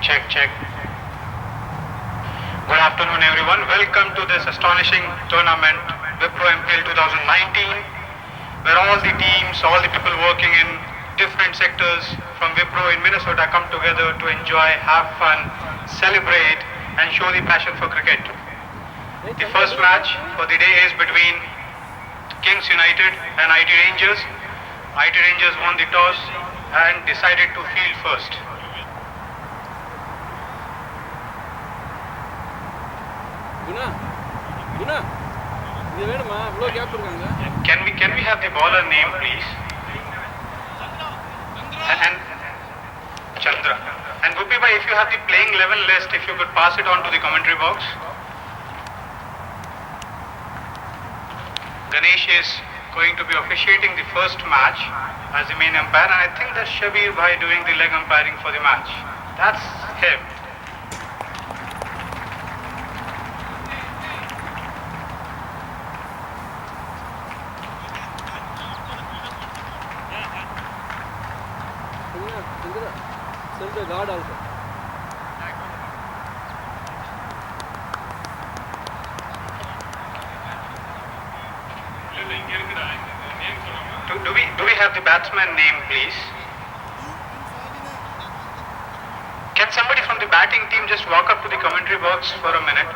Check, check. Good afternoon, everyone. Welcome to this astonishing tournament, Wipro MPL 2019, where all the teams, all the people working in different sectors from Wipro in Minnesota come together to enjoy, have fun, celebrate, and show the passion for cricket. The first match for the day is between Kings United and IT Rangers. IT Rangers won the toss and decided to field first. Can we have the bowler name, please? And Chandra. And Guppy bhai, if you have the playing 11 list, if you could pass it on to the commentary box. Ganesh is going to be officiating the first match as the main umpire, and I think that's Shabir bhai doing the leg umpiring for the match. That's him. Guard also. Do we have the batsman name, please? Can somebody from the batting team just walk up to the commentary box for a minute?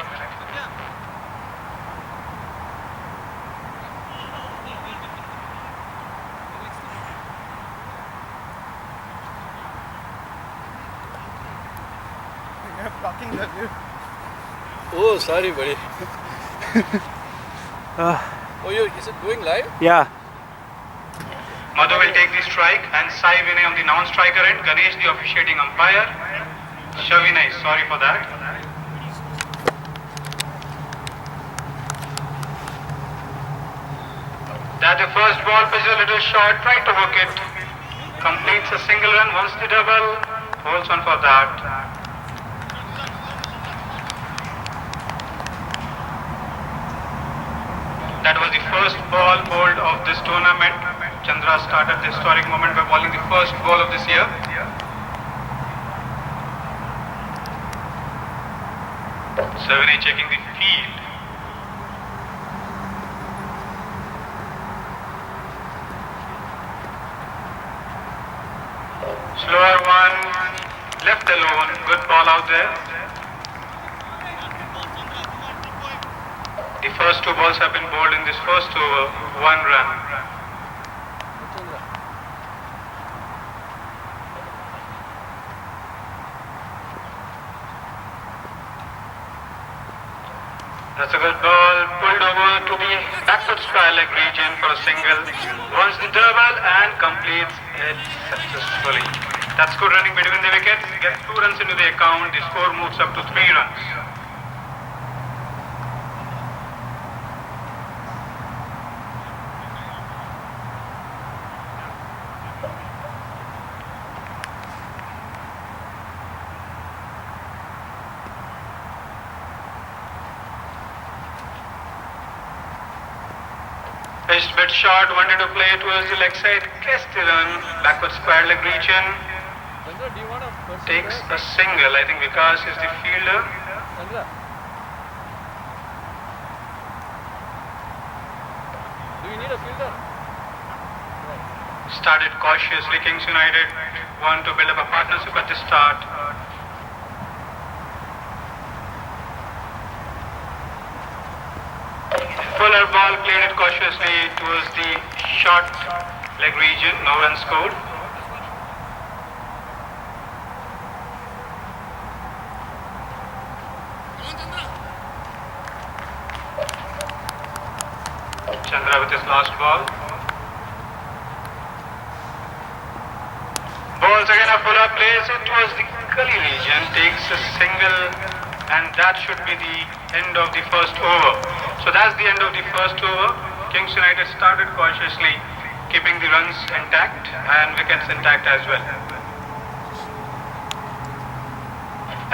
Oh, sorry, buddy. Is it going live? Yeah. Madhu will take the strike and Sai Vinay on the non-striker end. Ganesh the officiating umpire. Shavinay, sorry for that. That the first ball pitches a little short, try to hook it. Completes a single run, wants the double, holds on for that. That was the first ball bowled of this tournament. Chandra started the historic moment by bowling the first ball of this year. Savinay checking the field. Slower one, left alone, good ball out there. The first two balls have been bowled in this first over, 1 run. That's a good ball, pulled over to the backward square leg region for a single. Wants the double and completes it successfully. That's good running between the wickets. Gets 2 runs into the account. The score moves up to 3 runs. Pitched bit short, wanted to play towards the leg side, gets the run, backward square leg region, takes a single. I think Vikas is the fielder. Do you need a fielder? Started cautiously, Kings United want to build up a partnership at the start. Fuller ball, played it cautiously towards the short leg region, no run scored. Chandra with his last ball. Balls again, a Fuller plays it towards the gully region, takes a single, and that should be the end of the first over. So that's the end of the first over. Kings United started cautiously, keeping the runs intact and wickets intact as well.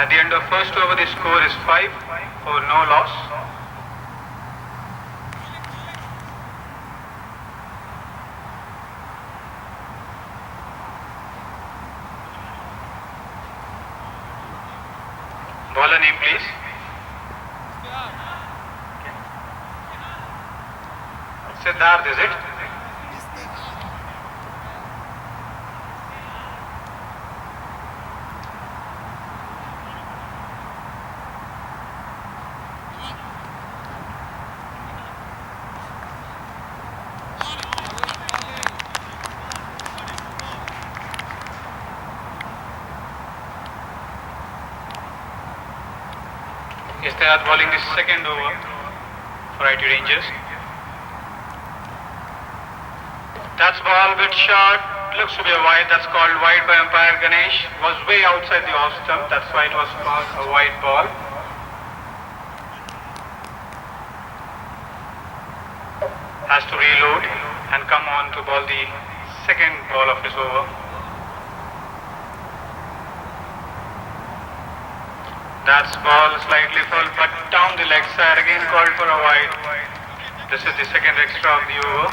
At the end of first over, the score is 5 for no loss. Bowler name, please. Siddharth, is it? Siddharth bowling the second over for IT Rangers. That's ball, bit short, looks to be a wide, that's called wide by umpire Ganesh. Was way outside the off stump, that's why it was called a wide ball. Has to reload and come on to bowl the second ball of his over. That's ball slightly full, but down the leg side, again called for a wide. This is the second extra of the over.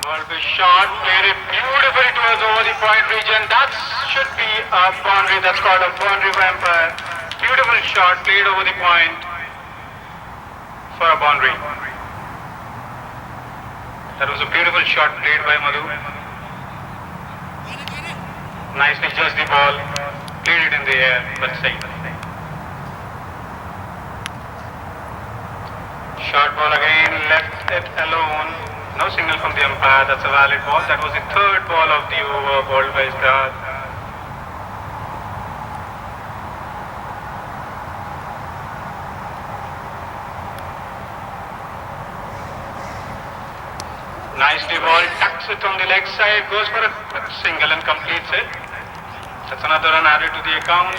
Ball was short, played it beautifully towards over the point region. That should be a boundary, that's called a boundary by umpire. Beautiful shot, played over the point for a boundary. That was a beautiful shot played by Madhu. Nicely judged the ball, played it in the air, but safe. Short ball again, left it alone. No signal from the umpire, that's a valid ball. That was the third ball of the over, bowled by Siddharth. Nicely ball, tucks it on the leg side, goes for a single and completes it. That's another run added to the account.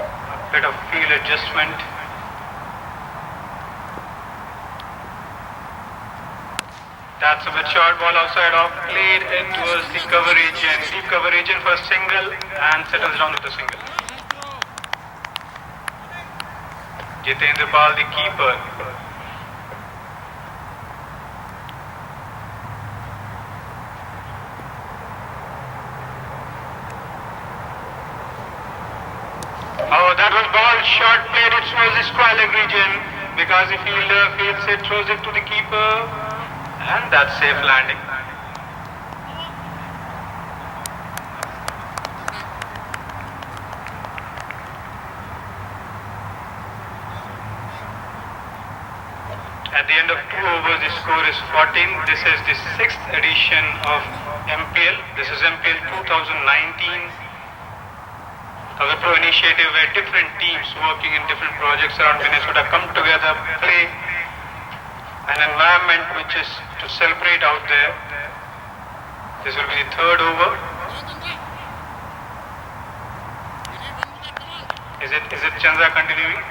A bit of field adjustment. That's a bit short ball outside off, played it towards the cover region, deep cover region for a single and settles down with a single. Jitendra Pal, the keeper. Oh, that was ball short, played it towards the square leg region because the fielder fields it, throws it to the keeper. And that's safe landing. At the end of 2 overs, the score is 14. This is the 6th edition of MPL. This is MPL 2019. A Wipro initiative where different teams working in different projects around Minnesota come together, play an environment which is to celebrate out there. This will be the third over. Is it Chandra continuing?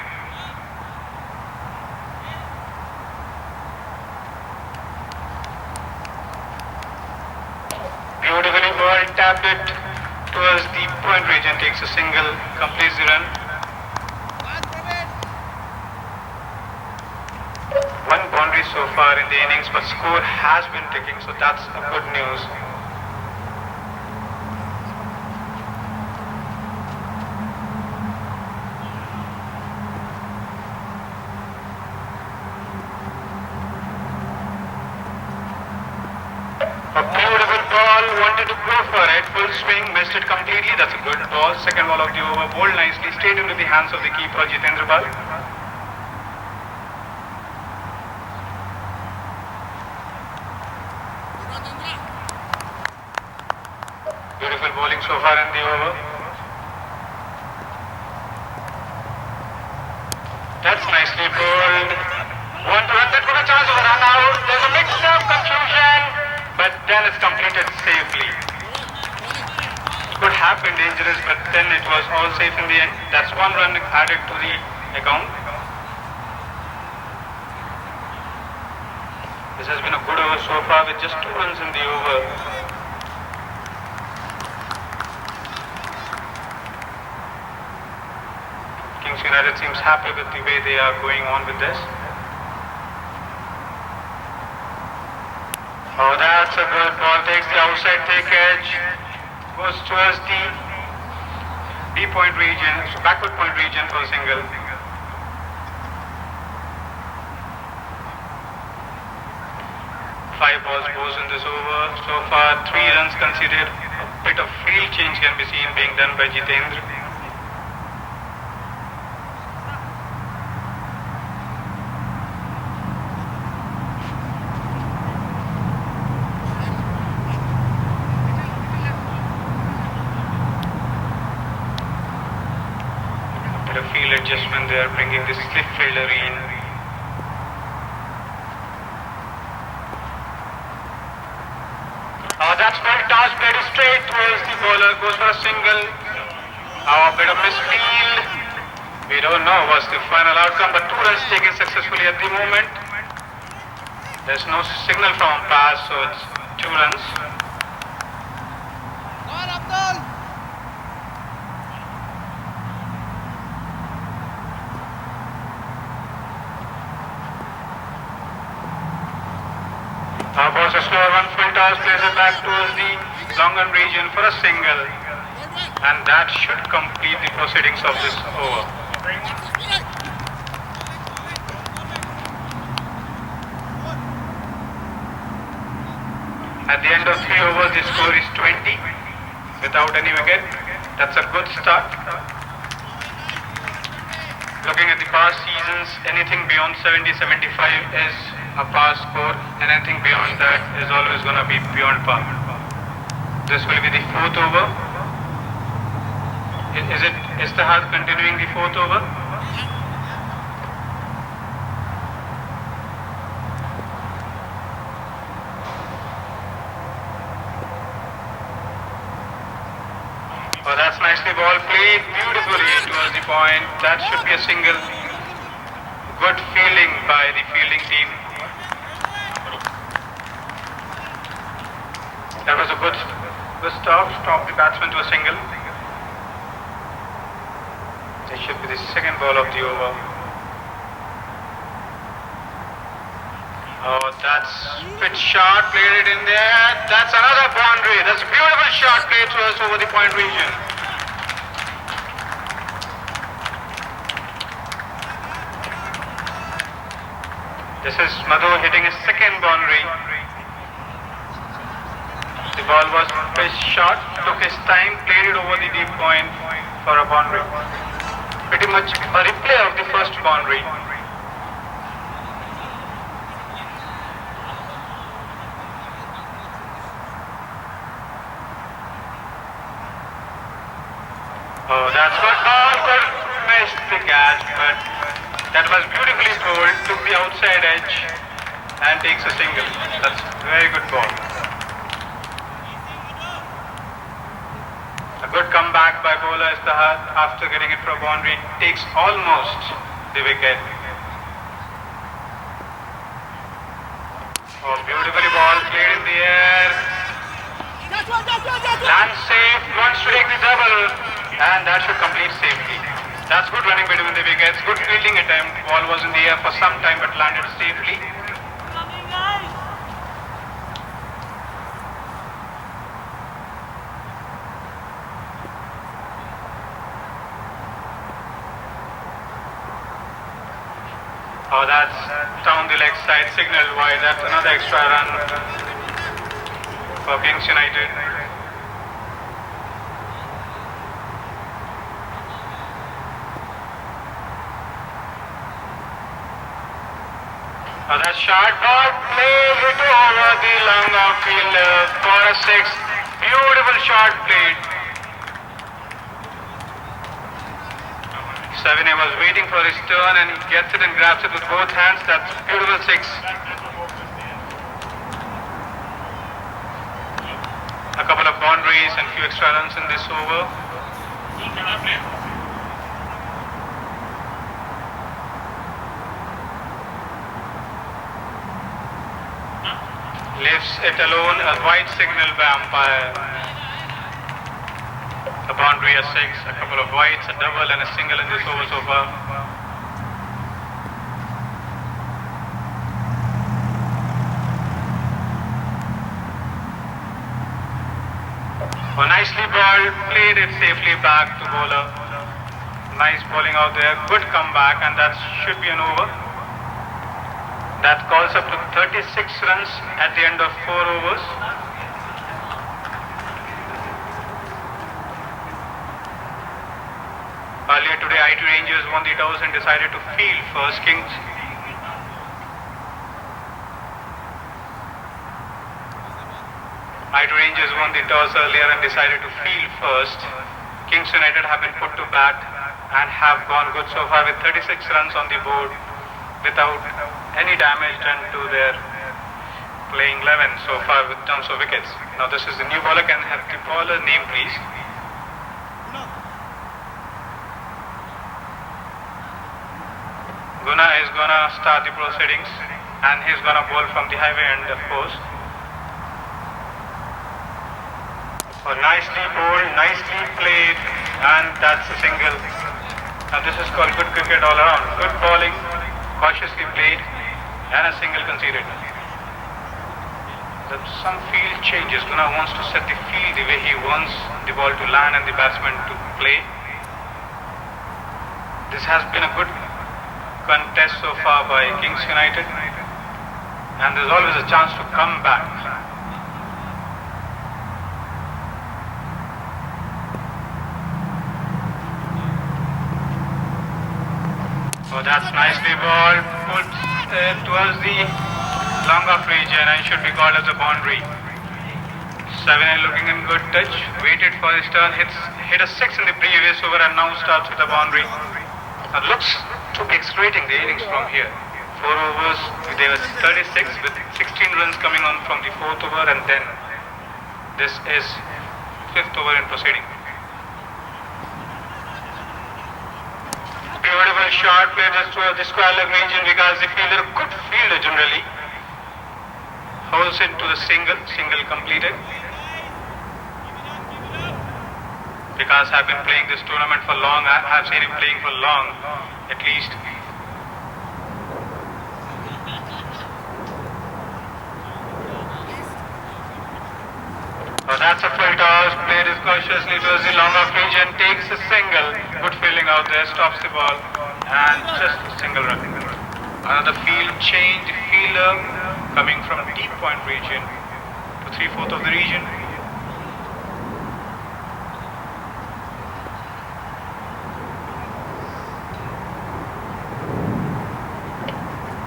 Beautifully ball, tapped it towards the point region, takes a single, completes the run. One boundary so far in the innings, but score has been ticking, so that's a good news. A beautiful ball, wanted to go for it, full swing, missed it completely. That's a good ball. Second ball of the over, bowled nicely, straight into the hands of the keeper, Jitendra Pal. Beautiful bowling so far in the over. That's nicely bowled. One to run, that could be a chance of a run out. There's a mix of confusion, but then it's completed safely. Could have been dangerous, but then it was all safe in the end. That's one run added to the account. This has been a good over so far with just 2 runs in the over. Kings United seems happy with the way they are going on with this. Oh, that's a good ball. Takes the outside take edge. Goes towards the B point region, so backward point region for a single. Five balls goes in this over. So far, 3 runs conceded. A bit of field change can be seen being done by Jitendra. Bit of field adjustment there, bringing the slip fielder in. That's well tossed, played straight towards the bowler, goes for a single. A bit of misfield. We don't know what's the final outcome, but 2 runs taken successfully at the moment. There's no signal from pass, so it's 2 runs. Balls a slower one, full toss, plays it back towards the long on region for a single. And that should complete the proceedings of this over. At the end of 3 overs, the score is 20 without any wicket. That's a good start. Looking at the past seasons, anything beyond 70-75 is a par score. Anything beyond that is always going to be beyond par. This will be the 4th over. Is it Istihad continuing the 4th over? Oh, that's nicely ball played beautifully towards the point. That should be a single. Good fielding by the fielding team. That was a good stop the batsman to a single. This should be the 2nd ball of the over. Oh, that's pitch shot, played it in there. That's another boundary. That's a beautiful shot played to us over the point region. This is Madhu hitting his 2nd boundary. The ball was pitched short, took his time, played it over the deep point for a boundary. Pretty much a replay of the first boundary. Oh, that's good ball, good. Missed the catch, but that was beautifully bowled, took the outside edge and takes a single. That's very good ball. A good comeback by bowler Istihad after getting it for a boundary. Takes almost the wicket. Oh, beautifully ball played in the air. Land safe, wants to take the double, and that should complete safely. That's good running between the wickets, good fielding attempt. Ball was in the air for some time but landed safely. Oh, that's down the leg side, signaled wide. That's another extra run for Kings United. Oh, that short ball played it over the long off fielder for a 6. Beautiful shot played. 7A was waiting for his turn and he gets it and grabs it with both hands. That's beautiful 6. A couple of boundaries and few extra runs in this over. Leaves it alone, a white signal by umpire. The boundary is 6, a couple of whites, a double and a single in this over so far. Oh, nicely balled, played it safely back to bowler. Nice bowling out there, good comeback, and that should be an over. That calls up to 36 runs at the end of 4 overs. Earlier today, IT Rangers won the toss and decided to field first. IT Rangers won the toss earlier and decided to field first. Kings United have been put to bat and have gone good so far with 36 runs on the board without any damage done to their playing 11 so far with terms of wickets. Now this is the new bowler. Can I have the bowler name please? Guna is gonna start the proceedings and he's gonna bowl from the highway end of course. Oh, nicely bowled, nicely played, and that's a single. Now this is called good cricket all around. Good bowling, cautiously played, and a single conceded. There's some field changes. Guna wants to set the field the way he wants the ball to land and the batsman to play. This has been a good contest so far by Kings United, and there's always a chance to come back. Oh, that's nicely balled, put towards the long off region and should be called as a boundary. 7 looking in good touch, waited for his turn, hit a 6 in the previous over and now starts with a boundary. It looks to be accelerating the innings from here. 4 overs, there was 36 with 16 runs coming on from the 4th over and then this is 5th over in proceeding. Beautiful shot played towards the square leg region because the fielder, good fielder generally, holds it to the single completed. Because I've been playing this tournament for long, I've seen him playing for long, at least. Oh, that's a full toss, played it cautiously towards the long off region, takes a single, good fielding out there, stops the ball, and just a single run. Another field change, the fielder coming from deep point region to 3/4 of the region.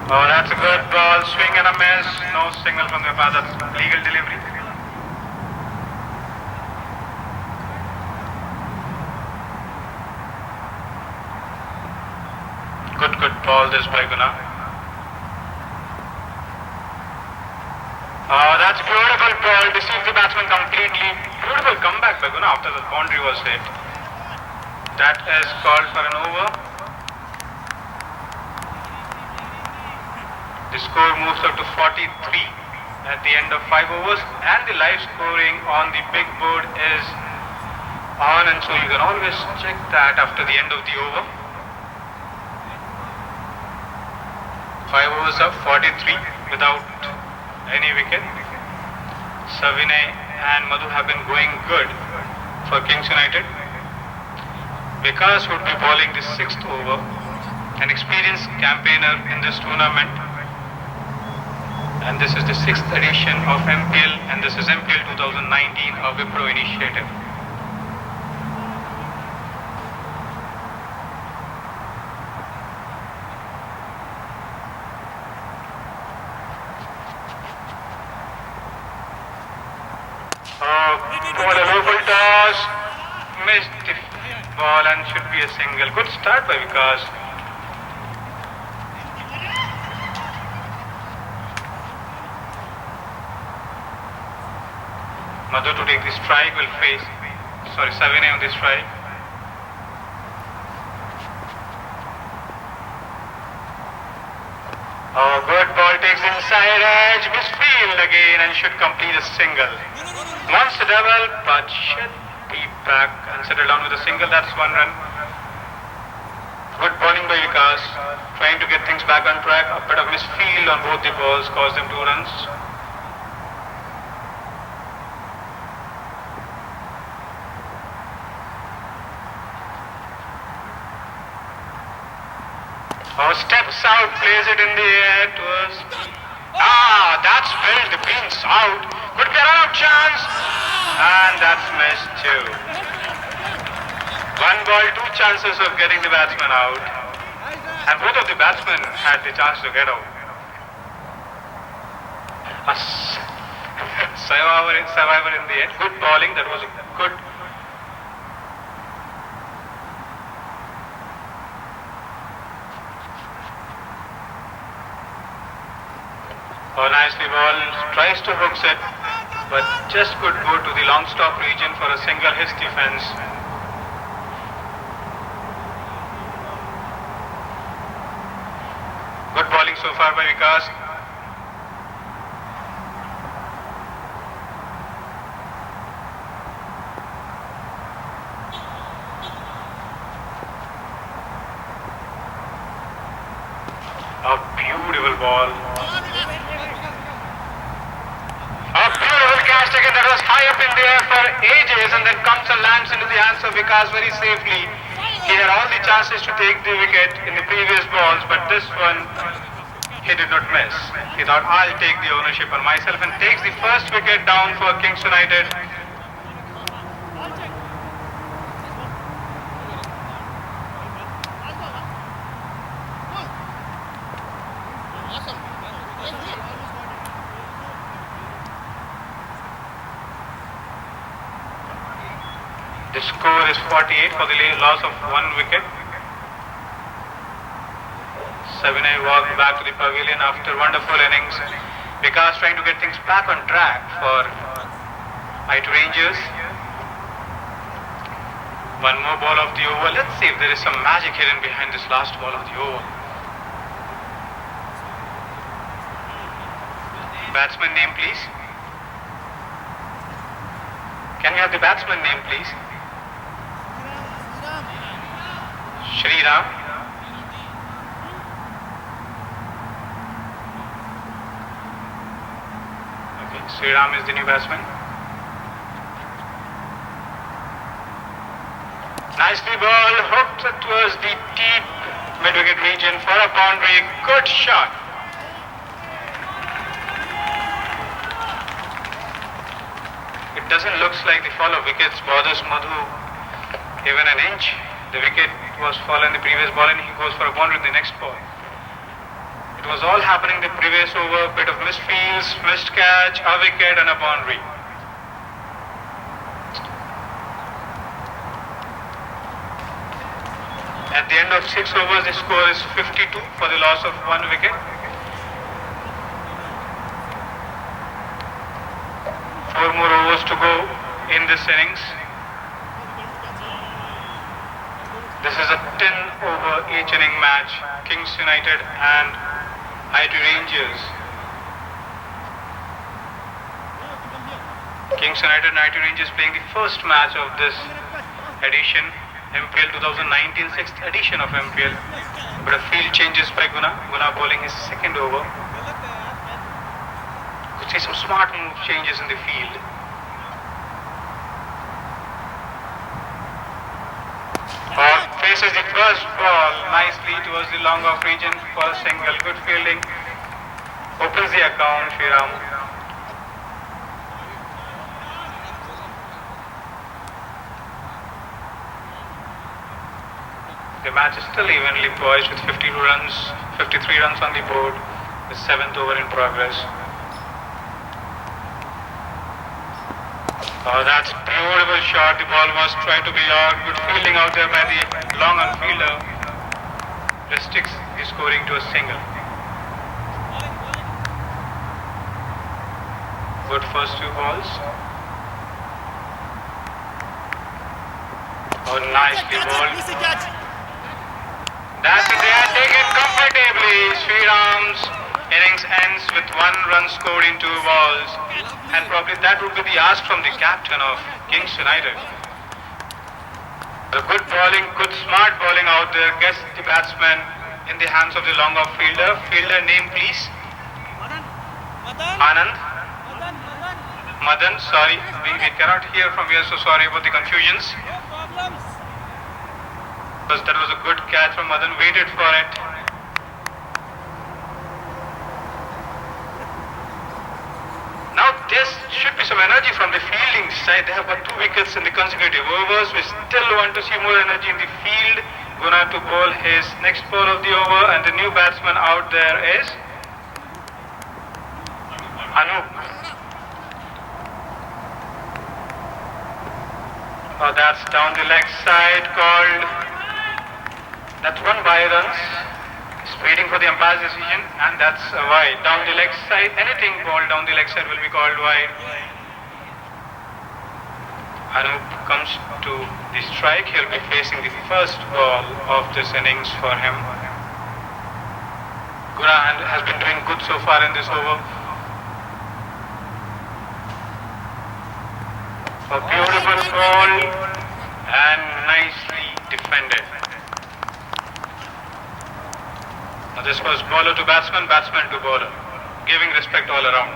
Oh, that's a good ball, swing and a miss, no signal from the umpire, that's legal delivery. Good ball this by Guna. Oh, that's beautiful ball, deceived the batsman completely. Beautiful comeback by Guna after the boundary was hit. That is called for an over. The score moves up to 43 at the end of 5 overs and the live scoring on the big board is on, and so you can always check that after the end of the over. 5 overs up, 43 without any wicket. Savinay and Madhu have been going good for Kings United. Vikas would be bowling the 6th over, an experienced campaigner in this tournament. And this is the 6th edition of MPL, and this is MPL 2019, a Wipro initiative. For a local toss, missed the ball and should be a single. Good start by Vikas. Madhu to take the strike will face, Savinay on the strike. Good ball takes the inside edge, misfield again, and should complete a single. Wants the double, but should be back and settle down with a single. That's one run. Good bowling by Vikas, trying to get things back on track. A bit of misfield on both the balls caused them 2 runs. Steps out, plays it in the air towards. That's filled, the pins out. Could be a run out chance. And that's missed too. 1 ball, 2 chances of getting the batsman out. And both of the batsmen had the chance to get out. A survivor in the end. Good bowling, that was a good. Nicely ball, tries to hook it, but just could go to the long stop region for a single his defense. Good bowling so far by Vikas. A beautiful ball. Taken that was high up in the air for ages and then comes and lands into the hands of Vikas very safely. He had all the chances to take the wicket in the previous balls, but this one he did not miss. He thought, I'll take the ownership on myself, and takes the first wicket down for Kings United. The score is 48 for the loss of 1 wicket. Savinay walked back to the pavilion after wonderful innings. Vikas trying to get things back on track for Mighty Rangers. 1 more ball of the over. Let's see if there is some magic hidden behind this last ball of the over. Batsman name, please. Can we have the batsman name, please? Shriram. Okay, Shriram is the new batsman. Nicely ball, hooked towards the deep mid-wicket region for a boundary. Good shot. It doesn't look like the fall of wickets bothers Madhu even an inch. The wicket was fallen the previous ball and he goes for a boundary in the next ball. It was all happening the previous over, bit of misfields, missed catch, a wicket and a boundary. At the end of 6 overs, the score is 52 for the loss of 1 wicket. 4 more overs to go in this innings. This is a 10-over each inning match. Kings United and IT Rangers. Kings United and IT Rangers playing the first match of this edition, MPL 2019, 6th edition of MPL. But a field changes by Guna. Guna bowling his 2nd over. Could see some smart move changes in the field. Faces the first ball nicely towards the long off region for a single. Good fielding. Opens the account, Shriram. The match is still evenly poised with 53 runs on the board. The 7th over in progress. Oh, that's beautiful shot. The ball was trying to be out. Good fielding out there by the long on fielder. Restricts the scoring to a single. Good first 2 balls. Oh, nicely bowled. That's it. They are taken comfortably. Shriram's Innings ends with 1 run scored in 2 balls, and probably that would be the ask from the captain of Kings United. The good bowling, good smart bowling out there gets the batsman in the hands of the long off fielder. Fielder name please. Anand. Madan, sorry, we cannot hear from here, so sorry about the confusions. Because that was a good catch from Madan, waited for it. Now there should be some energy from the fielding side. They have got 2 wickets in the consecutive overs. We still want to see more energy in the field. Guna to bowl his next ball of the over, and the new batsman out there is Anup. Oh, that's down the leg side called. That's 1 by runs. Just waiting for the umpire's decision, and that's a wide. Down the leg side, anything ball down the leg side will be called wide. Anup comes to the strike. He'll be facing the first ball of this innings for him. Guna has been doing good so far in this over. A beautiful ball and nicely defended. Now this was bowler to batsman, batsman to bowler, giving respect all around.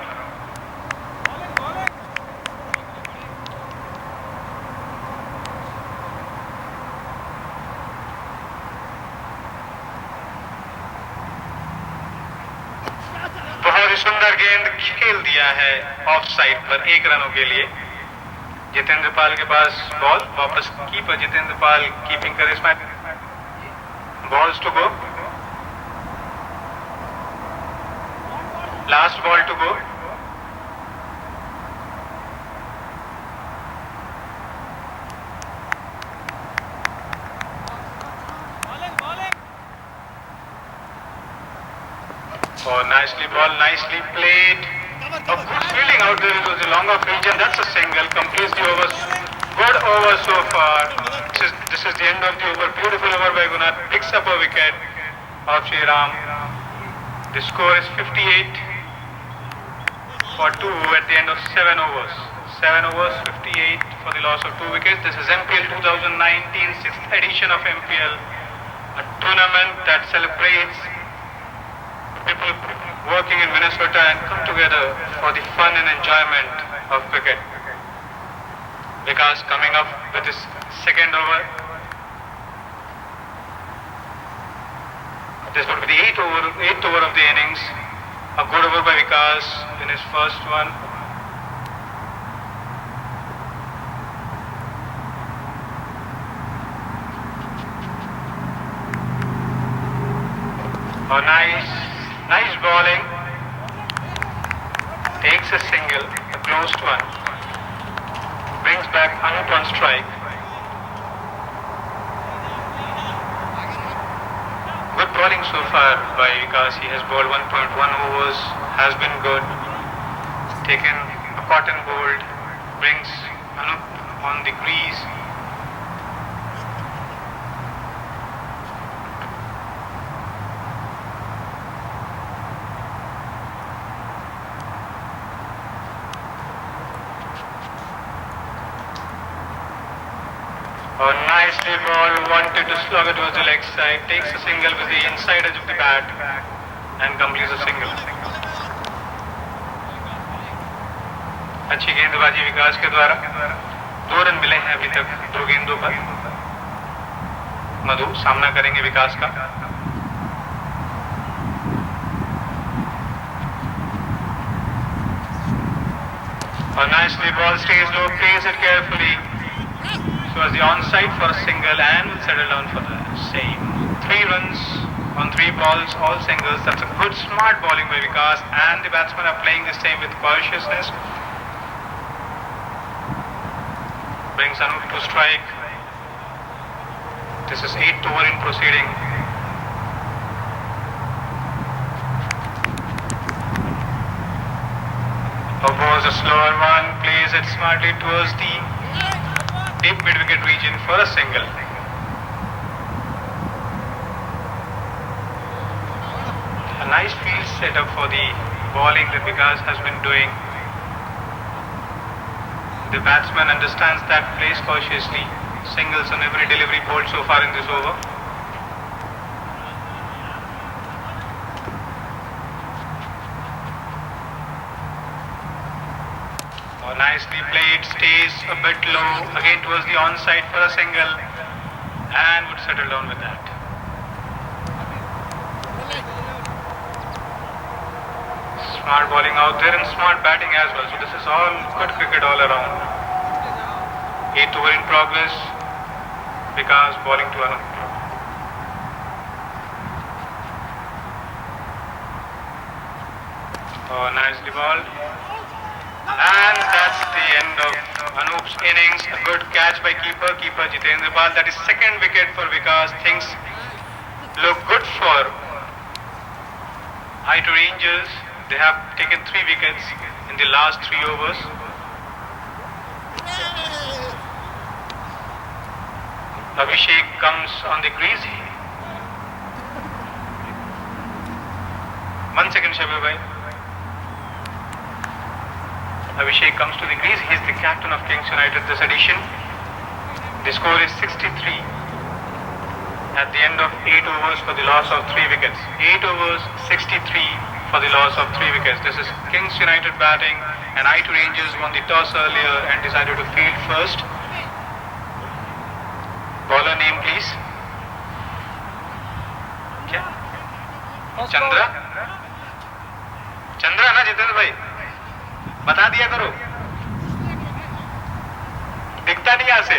बहुत ही सुंदर गेंद खेल दिया है of side पर 1 रनों के लिए. जितेंद्र पाल के पास बॉल, वापस कीपर जितेंद्र पाल कीपिंग करे इस match. Balls to go, last ball to go. Oh, nicely ball, nicely played. A good fielding out there. It was a long off region. That's a single. Completes the over. Good over so far. This is the end of the over. Beautiful over by Guna. Picks up a wicket of Shriram. The score is 58 for 2 at the end of 7 overs. 7 overs, 58 for the loss of 2 wickets. This is MPL 2019, 6th edition of MPL. A tournament that celebrates people working in Minnesota and come together for the fun and enjoyment of cricket. Vikas coming up with his second over. This would be the 8th over of the innings. A good over by Vikas in his first one. Oh, nice bowling. Takes a single, a closed one. Brings back Anup on strike. Good bowling so far by Vikas. He has bowled 1.1 overs, has been good. Taken a cotton bolt, brings Anup on the crease. Oh, nicely ball, wanted to slug it towards the leg side, takes a single with the inside edge of the bat and completes a single. अच्छी गेंदबाजी विकास के द्वारा. 2 run मिले हैं अभी तक 2 गेंदों पर. मधु सामना करेंगे विकास का. और nicely ball stays low, plays it carefully. So as the onside for a single and will settle down for the same. 3 runs on 3 balls, all singles. That's a good smart bowling by Vikas, and the batsmen are playing the same with cautiousness. Brings Anup to strike. This is 8th over in proceeding. Oppose a slower one, plays it smartly towards the deep mid-wicket region for a single. A nice field setup for the bowling that Vikas has been doing. The batsman understands that, plays cautiously. Singles on every delivery bowled so far in this over. Oh, nicely played, stays a bit low, again towards the onside for a single, and would settle down with that. Smart bowling out there and smart batting as well. So this is all good cricket all around. 8th over in progress. Vikas bowling to Anup. Oh, nicely bowled. And that's the end of Anup's innings. A good catch by keeper Jitendra Pal. That is second wicket for Vikas. Things look good for I2 Rangers. They have taken 3 wickets in the last 3 overs. Abhishek comes on the crease. 1 second, Shabir bhai. Abhishek comes to the crease. He is the captain of Kings United this edition. The score is 63 at the end of 8 overs for the loss of 3 wickets. 8 overs, 63 for the loss of 3 wickets. This is Kings United batting, and I2 Rangers won the toss earlier and decided to field first. Bowler name please. क्या? चंद्रा? चंद्रा ना जितेंद्र भाई? बता दिया करो. दिखता नहीं यहाँ से.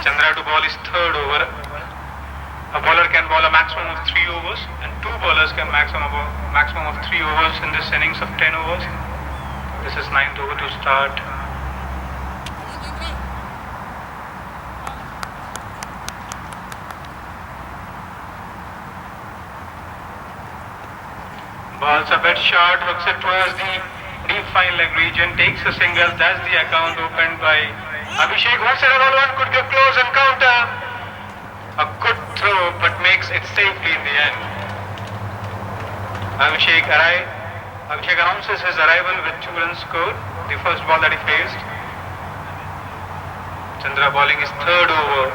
Chandra to bowl his 3rd over. A bowler can bowl a maximum of 3 overs, and 2 bowlers can maximum of 3 overs in this innings of 10 overs. This is 9th over to start. Balls a bit short, hooks it towards the deep fine leg region, takes a single. That's the account opened by Abhishek. Wants it all one, could get close and counter. A good throw, but makes it safely in the end. Abhishek announces his arrival with 2 runs scored. The first ball that he faced. Chandra bowling his 3rd over.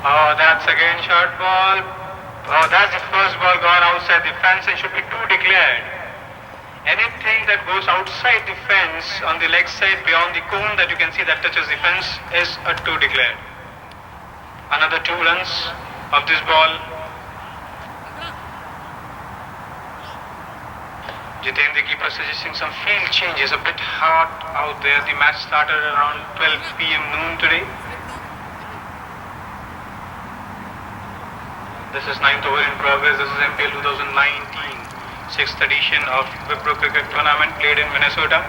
Oh, that's again short ball. Oh, that's the first ball gone outside the fence and should be 2 declared. Anything that goes outside the fence on the leg side beyond the cone that you can see that touches the fence is a 2 declared. Another 2 runs of this ball. Jiten, the keeper, suggesting some field changes. A bit hot out there. The match started around 12 p.m. noon today. This is 9th over in progress. This is MPL 2019, 6th edition of Wipro Cricket Tournament played in Minnesota.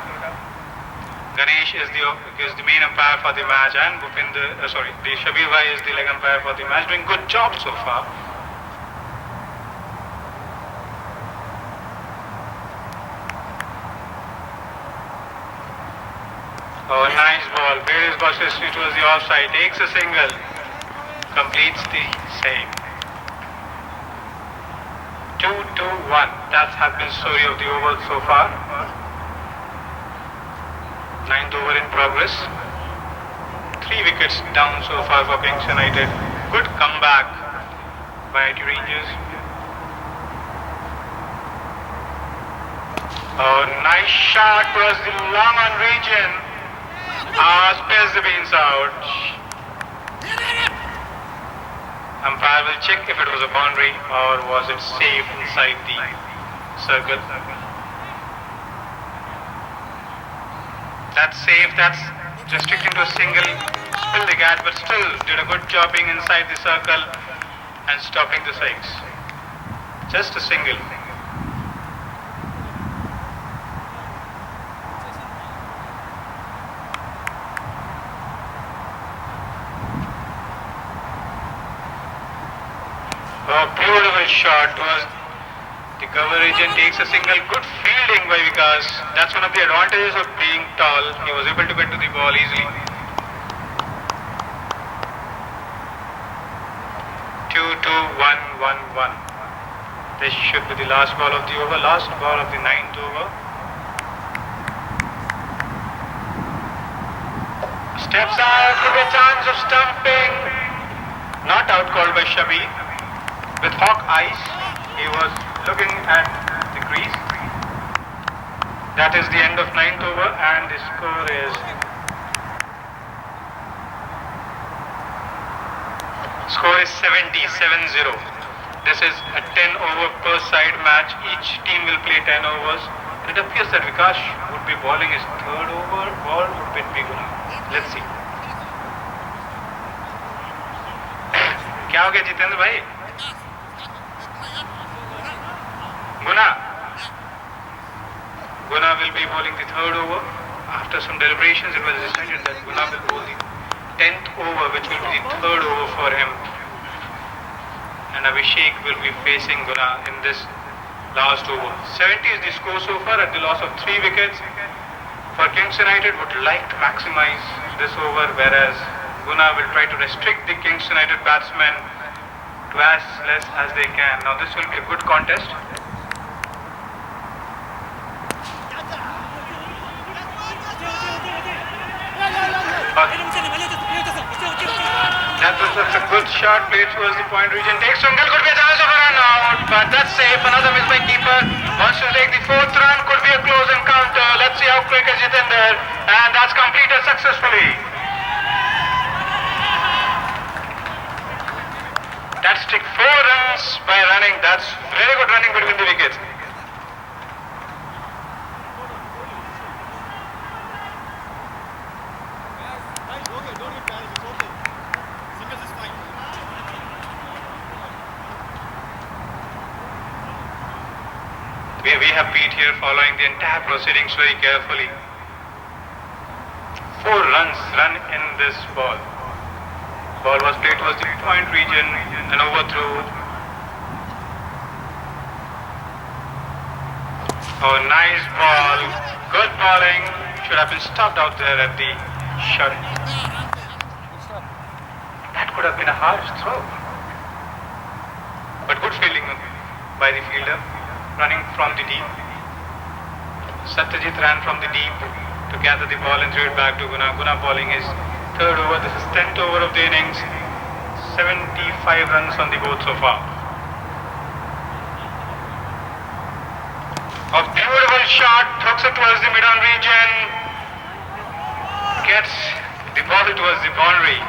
Ganesh is the main umpire for the match, and the Shabir bhai is the leg umpire for the match, doing good job so far. Oh, nice ball. Various bosses towards the offside, takes a single, completes the save. 2-2-1. That's has been the story of the over so far. 9th over in progress. 3 wickets down so far for Kings United. Good comeback by I2 Rangers. Oh, nice shot towards the long on region. Spares the beans out. Umpire will check if it was a boundary or was it safe inside the circle. That's safe, that's restricting to a single. Spill the gap, but still did a good job being inside the circle and stopping the 6. Just a single. A beautiful shot towards the coverage and takes a single. Good fielding by Vikas. That's one of the advantages of being tall. He was able to get to the ball easily. 2-2-1-1-1. This should be the last ball of the over. Last ball of the 9th over. Steps out. Could be a chance of stumping. Not out called by Shabi. With hawk eyes, he was looking at the crease. That is the end of 9th over and the score is score is 70-7-0. This is a 10 over per side match. Each team will play 10 overs. It appears that Vikas would be bowling his third over or would it be Guna? Let's see. क्या हो गया जितेंद्र भाई? Guna will be bowling the third over. After some deliberations, it was decided that Guna will bowl the 10th over, which will be the third over for him. And Abhishek will be facing Guna in this last over. 70 is the score so far at the loss of 3 wickets. For Kings United would like to maximize this over, whereas Guna will try to restrict the Kings United batsmen to as less as they can. Now this will be a good contest. That was a good shot played towards the point region. Takes Sungal, could be a chance of a run out, but that's safe. Another miss by keeper. Wants to take the 4th run, could be a close encounter. Let's see how quick is Jitender, and that's completed successfully. That's took 4 runs by running. That's very good running between the wickets. We have Pete here following the entire proceedings very carefully. 4 runs run in this ball. Ball was played towards the point region, an overthrow. Oh, nice ball. Good bowling. Should have been stopped out there at the shot. That could have been a harsh throw. But good fielding by the fielder, running from the deep. Satyajit ran from the deep to gather the ball and threw it back to Guna. Guna bowling his 3rd over. This is 10th over of the innings. 75 runs on the board so far. A beautiful shot, hooks it towards the mid-on region. Gets the ball towards the boundary.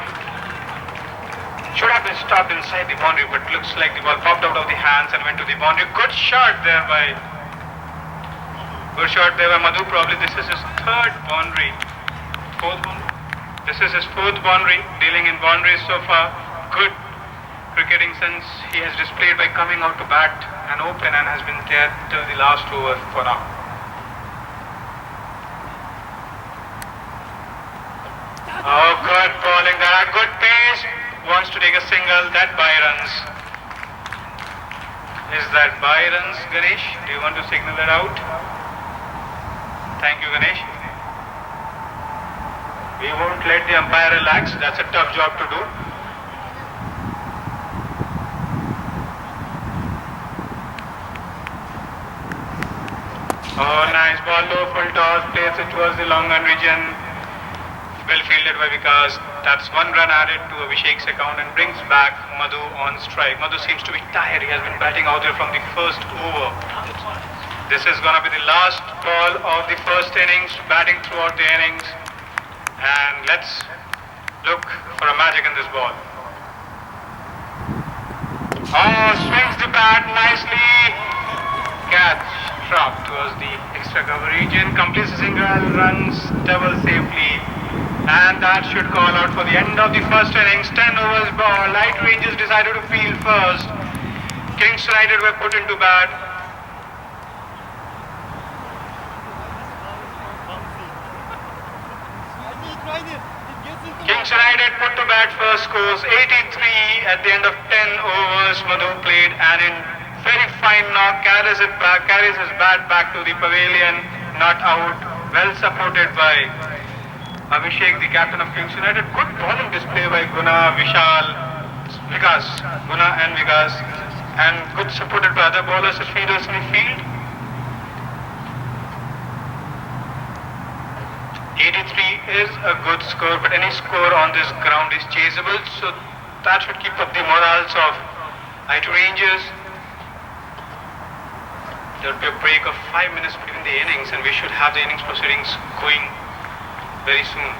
Should have been stopped inside the boundary, but looks like the ball popped out of the hands and went to the boundary. Good shot there by Madhu. Probably this is his 3rd boundary. 4th boundary. This is his 4th boundary, dealing in boundaries so far. Good cricketing sense he has displayed by coming out to bat and open and has been there till the last over for now. Oh, good bowling there at good pace. Wants to take a single. That by runs. Is that by runs, Ganesh? Do you want to signal that out? Thank you, Ganesh. We won't let the umpire relax. That's a tough job to do. Oh, nice ball, low full toss, plays it towards the long run region. Well fielded by Vikas. That's 1 run added to Abhishek's account and brings back Madhu on strike. Madhu seems to be tired. He has been batting out there from the 1st over. This is going to be the last ball of the 1st innings, batting throughout the innings. And let's look for a magic in this ball. Oh, swings the bat nicely. Catch dropped towards the extra cover region. Completes a single, runs double safely. And that should call out for the end of the 1st innings. 10 overs ball. Light Rangers decided to field first. Kings United were put into bat. Kings United put to bat first, scores 83 at the end of 10 overs. Madhu played and in very fine knock, carries his bat back to the pavilion, not out. Well supported by Abhishek, the captain of Kings United. Good bowling display by Guna and Vikas, and good supported by other bowlers and fielders in the field. 83 is a good score, but any score on this ground is chaseable, so that should keep up the morals of IT Rangers. There will be a break of 5 minutes between the innings, and we should have the innings proceedings going very soon.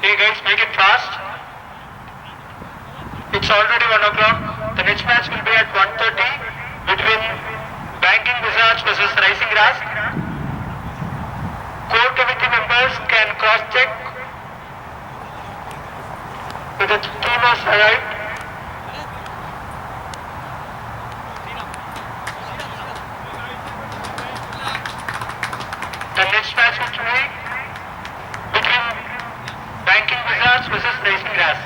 Hey guys, make it fast. It's already 1 o'clock. The next match will be at 1:30 between Banking Wizards versus Rising Grass. Core committee members can cross-check with the team has arrived. The next match will be between Banking Wizards versus Rising Grass.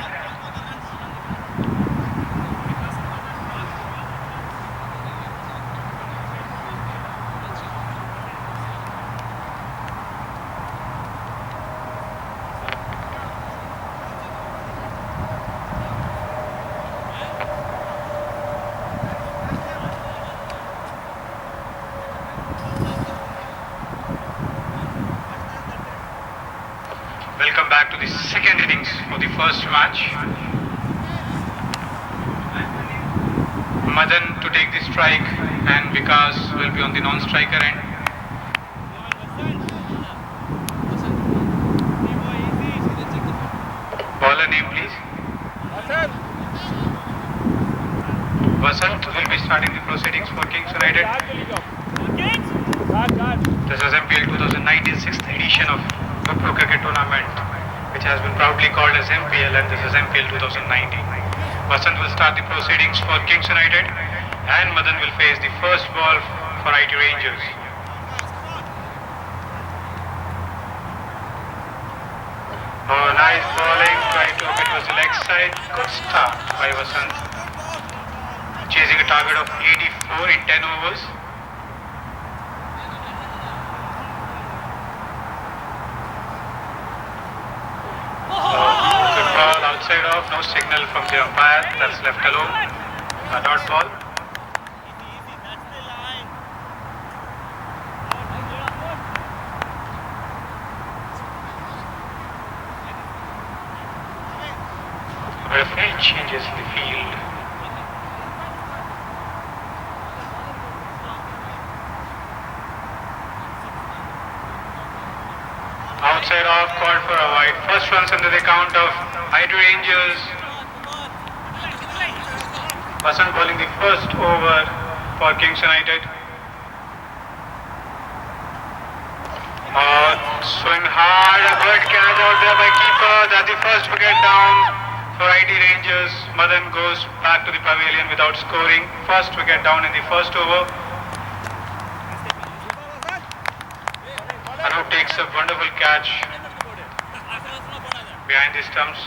Welcome back to the second innings for the first match. Madan to take the strike and Vikas will be on the non-striker end. Bowler name please. Vasant will be starting the proceedings for Kings United. This is MPL 2019 6th edition of Wipro Cricket Tournament, which has been proudly called as MPL, and this is MPL 2019. Vasant will start the proceedings for Kings United and Madan will face the first ball for IT Rangers. Oh, nice bowling, trying to look at the leg side. Good start by Vasant. Chasing a target of 84 in 10 overs. Good ball outside off, no signal from the umpire, that's left alone. A dot ball. Referee changes in the field. Outside off, called for a wide. First runs under the count of IT Rangers. Vasant bowling the first over for Kings United. Swing hard, a good catch out there by keeper. That's the first wicket down for IT Rangers. Madan goes back to the pavilion without scoring. First wicket down in the first over. Anup takes a wonderful catch behind the stumps.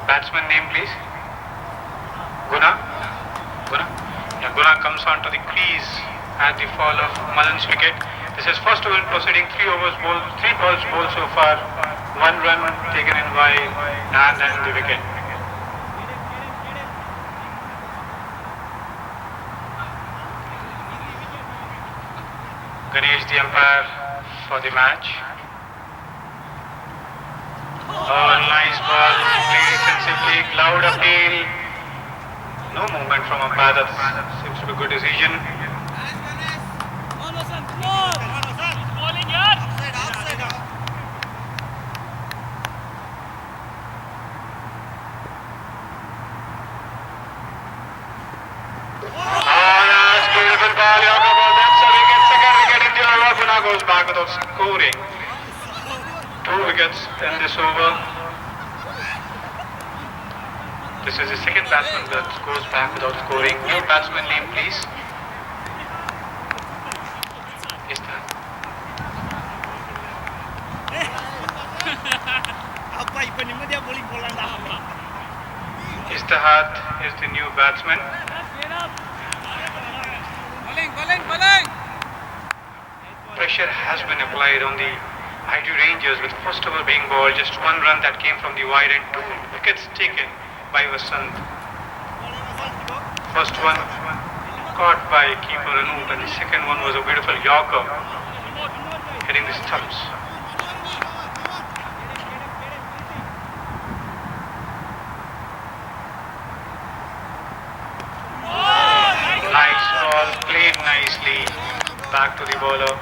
Batsman name please. Guna. Yeah, Guna comes onto the crease at the fall of Madan's wicket. This is first over in proceeding, 3 balls bowled so far, 1 run taken in wide and then the wicket. Ganesh the umpire for the match. Oh, nice ball, played defensively, loud appeal. No movement from umpire, that seems to be a good decision. Goes back without scoring. 2 wickets in this over. This is the second batsman that goes back without scoring. New batsman name please. Istahat is the new batsman. Bowling. Pressure has been applied on the IT Rangers with first over being bowled, just 1 run that came from the wide and 2 wickets taken by Vasant. First one caught by keeper Anup and the second one was a beautiful Yorker hitting the stumps. nicely back to the bowler,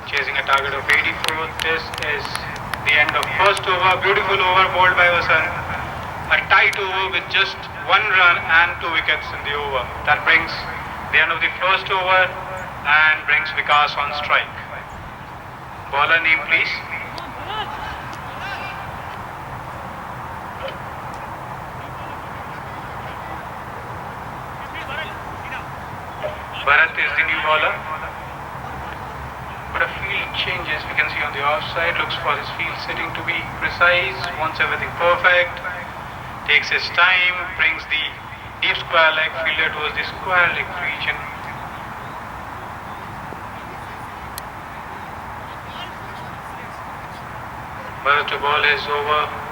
chasing a target of 84. This is the end of first over. Beautiful over bowled by Vasant. A tight over with just 1 run and 2 wickets in the over. That brings the end of the first over and brings Vikas on strike. Bowler name please. Bharat is the new bowler. But a field changes, we can see on the offside, looks for his field setting to be precise, wants everything perfect, takes his time, brings the deep square leg fielder towards the square leg region. Bharat to ball is over.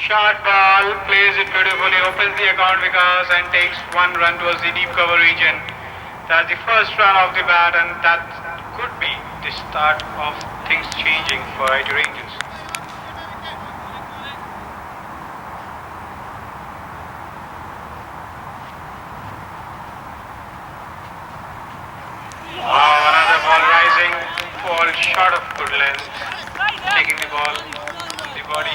Short ball, plays it beautifully, opens the account Vikas and takes 1 run towards the deep cover region. That's the first run of the bat and that could be the start of things changing for IT Rangers. Wow, another ball rising, fall short of good length, taking the ball, the body.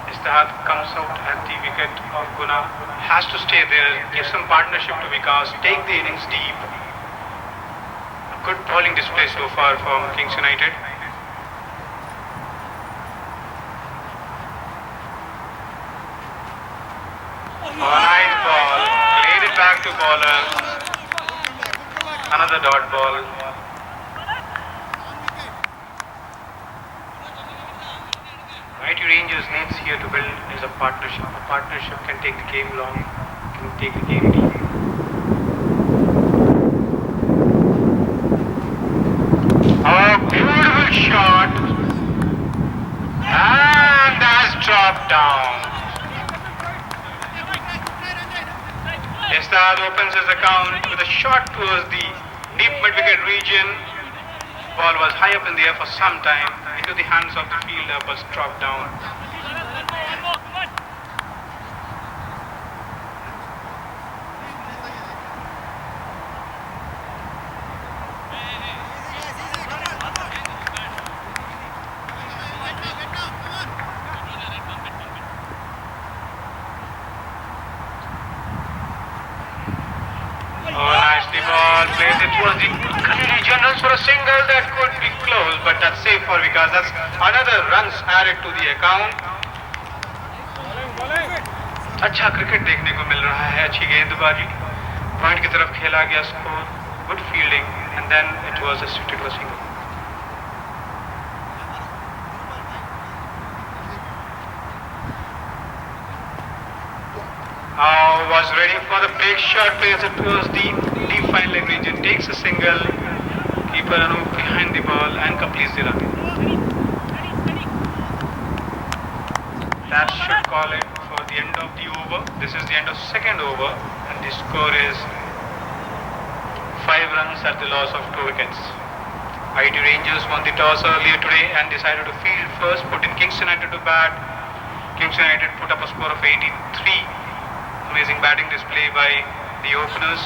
Istahat comes out at the wicket of Guna, has to stay there, give some partnership to Vikas, take the innings deep. A good bowling display so far from Kings United. Nice ball, played it back to bowler. Another dot ball. IT Rangers needs here to build is a partnership. A partnership can take the game long, can take the game deep. Oh, beautiful shot. And that's dropped down. Estad opens his account with a shot towards the deep mid-wicket region. Ball was high up in the air for some time, into the hands of the fielder, but dropped down. Oh, nicely ball, plays it towards the generals for a single. That could be close, but that's safe for Vikas. That's another runs added to the account. अच्छा cricket देखने को मिल रहा है, अच्छी गेंदबाजी, point की तरफ खेला गया score, good fielding and then it was restricted to a single. Was ready for the big shot, plays it towards the deep fine leg region, takes a single, keeper Anup behind the ball and completes the run. That should call it for the end of the over. This is the end of second over and the score is 5 runs at the loss of 2 wickets. IT Rangers won the toss earlier today and decided to field first, put in Kings United to bat. Kings United put up a score of 83. Amazing batting display by the openers,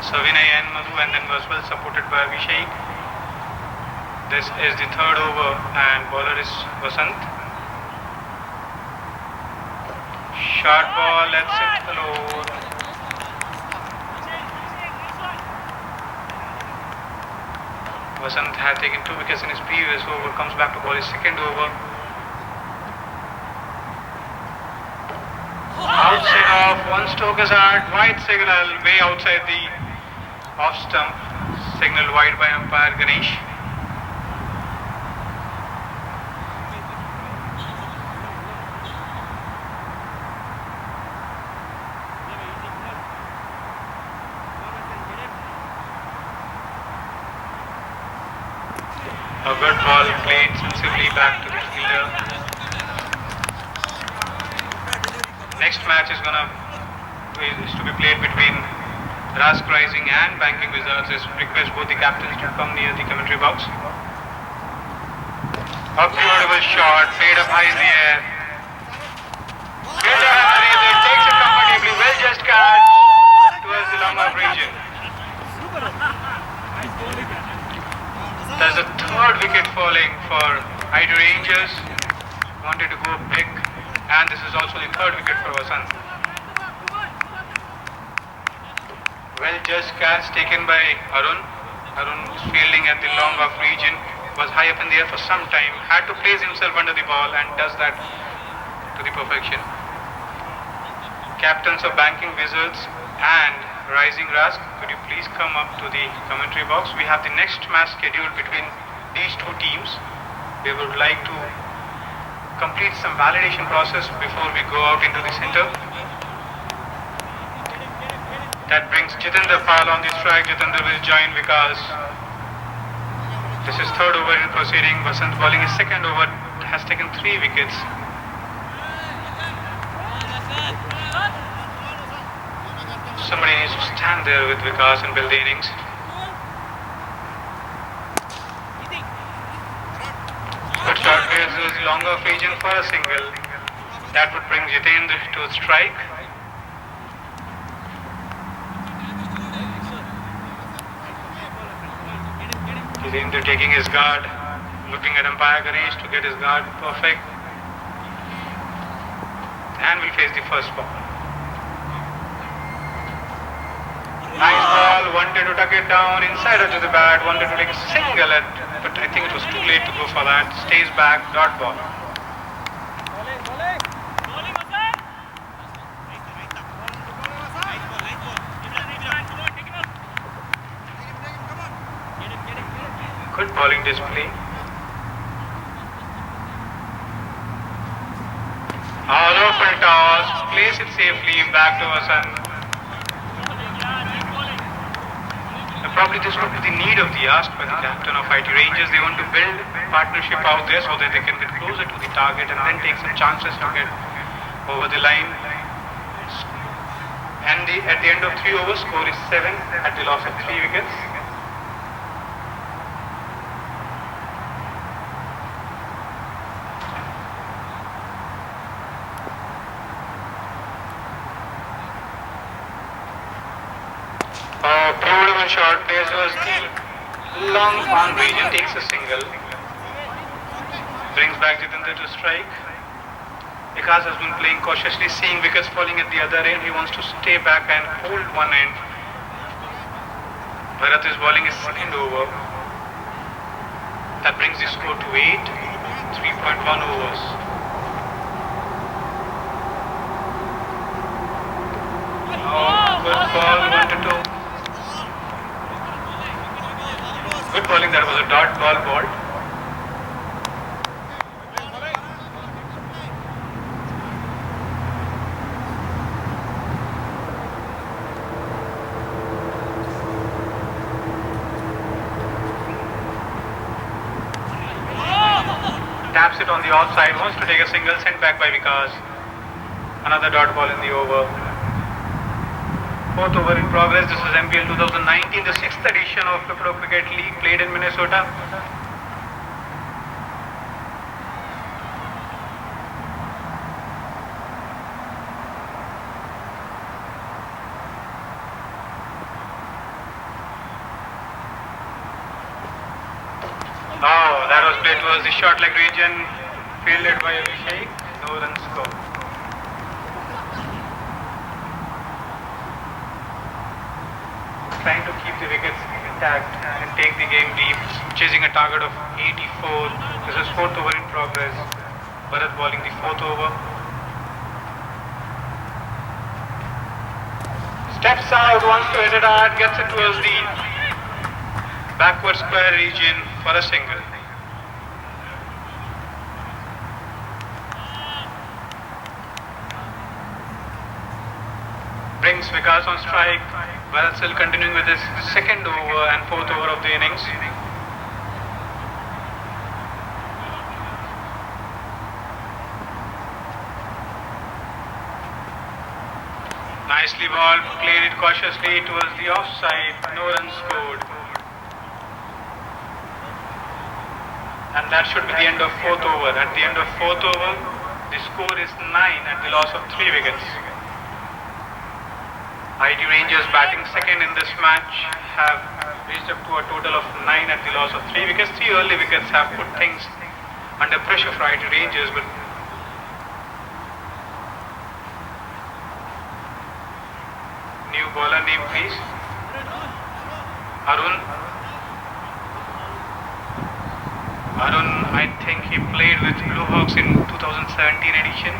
Savinay and Madhu, and then was well supported by Abhishek. This is the third over and bowler is Vasant. Short ball, let's hit the low. Vasant had taken 2 wickets in his previous over, comes back to bowl his second over. Outside off, 1 stroke is out, wide signal, way outside the off stump, signal wide by umpire Ganesh. A good ball played sensibly back to the fielder. Next match is to be played between Rask Rising and Banking Wizards. I request both the captains to come near the commentary box. A beautiful shot, played up high in the air. Fielder and the razor takes it comfortably. Well just catch towards the long off region. There's a third wicket falling for ID Rangers. Wanted to go big, and this is also the third wicket for Vasant. Well just catch taken by Arun. Arun was fielding at the long off region, was high up in the air for some time, had to place himself under the ball and does that to the perfection. Captains of Banking Wizards and Rising Rask, could you please come up to the commentary box? We have the next match scheduled between these two teams. We would like to complete some validation process before we go out into the center. That brings Jitendra Pal on the strike. Jitendra will join Vikas. This is third over in proceeding. Vasant bowling his second over, has taken 3 wickets. Somebody needs to stand there with Vikas and build the innings. Good shot here. This is the long off region for a single. That would bring Jitendra to a strike. Jitendra taking his guard, looking at umpire Ganesh to get his guard perfect, and will face the first ball. Nice ball, wanted to tuck it down inside of the bat, wanted to take a single, but I think it was too late to go for that. Stays back, dot ball. Good bowling display. All open toss, place it safely back to Vasant. Probably this would be the need of the ask by the captain of IT Rangers. They want to build partnership out there so that they can get closer to the target and then take some chances to get over the line. And at the end of 3 overs, score is 7 at the loss of 3 wickets. Beautiful shot, plays towards the long on region, takes a single. Brings back Jitendra to strike. Vikas has been playing cautiously, seeing wickets falling at the other end. He wants to stay back and hold one end. Bharat is bowling his second over. That brings the score to 8, 3.1 overs. Oh, good ball, 1-2. Good bowling, that was a dot ball ball. Taps it on the offside, wants to take a single, sent back by Vikas. Another dot ball in the over. 4th over in progress. This is MPL 2019, the 6th edition of Wipro Cricket League played in Minnesota. Oh, that was played towards the short leg region, fielded by Abhishek. No runs scored. Trying to keep the wickets intact and take the game deep, chasing a target of 84. This is 4th over in progress. Bharat bowling the 4th over. Steps out, wants to hit it hard, gets it towards the backward square region for a single. Brings Vikas on strike. Bharat still continuing with his second over and 4th over of the innings. Nicely balled, played it cautiously towards the offside, no runs scored. And that should be the end of 4th over. At the end of 4th over, The score is 9 at the loss of 3 wickets. IT Rangers batting second in this match have reached up to a total of 9 at the loss of 3 wickets. 3 early wickets have put things under pressure for IT Rangers, but new bowler name please. Arun, I think he played with Blue Hawks in 2017 edition.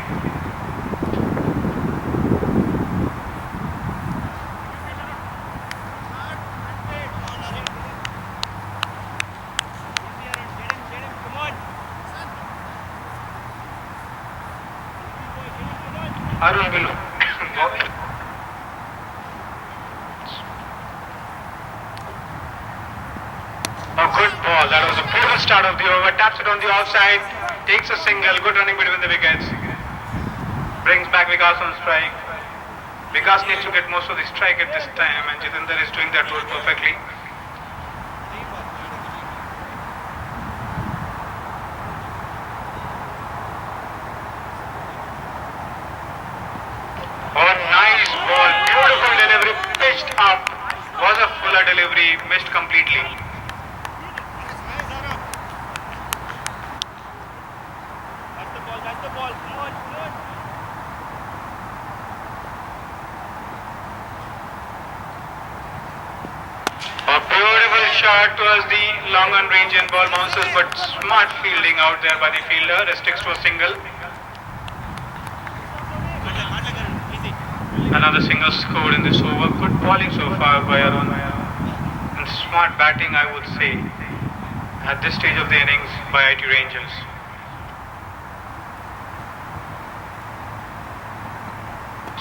Arun will good ball. That was a beautiful start of the over. Taps it on the offside. Takes a single. Good running between the wickets. Brings back Vikas on strike. Vikas needs to get most of the strike at this time, and Jitendra is doing that role perfectly. Oh, nice ball. Beautiful delivery. Pitched up. Was a fuller delivery. Missed completely. A beautiful shot towards the long on range and ball bounces, but smart fielding out there by the fielder. Restricts to a single. Another single scored in this over. Good bowling so far by Arun. And smart batting, I would say, at this stage of the innings by IT Rangers.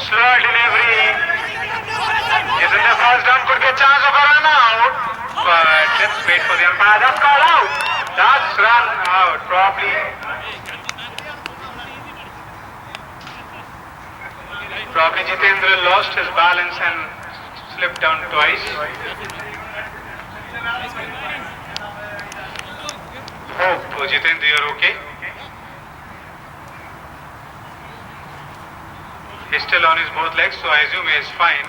Slow delivery. Is in the first down, could get chance of a run out, but let's wait for the umpire. That's called out. That's run out. Probably Jitendra lost his balance and slipped down twice. Hope Jitendra, you're okay. He's still on his both legs, so I assume he is fine.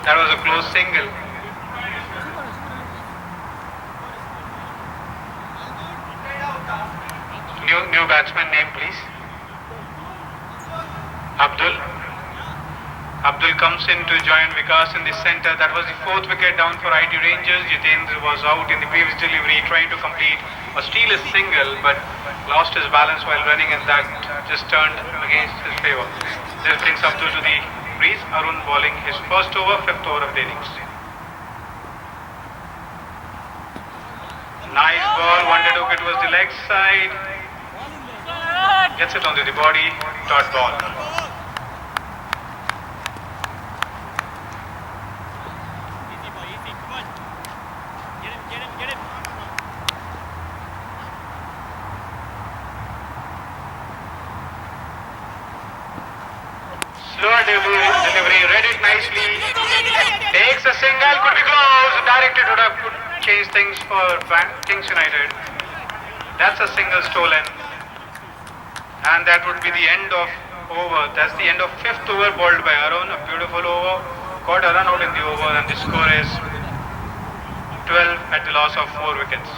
That was a close single. New batsman name please. Abdul comes in to join Vikas in the centre. That was the 4th wicket down for IT Rangers. Jitendra was out in the previous delivery trying to complete a steal single, but lost his balance while running, and that just turned against his favour. This brings Abdul to the crease. Arun bowling his first over, 5th over of the innings. Nice ball, wanted to get towards the leg side. Gets it onto the body, dot ball. Slower delivery, read it nicely. Takes a single, could be close. Directed would have changed things for Kings United. That's a single stolen. And that would be the end of over. That's the end of 5th over bowled by Arun. A beautiful over. Got a run out in the over, and the score is 12 at the loss of 4 wickets.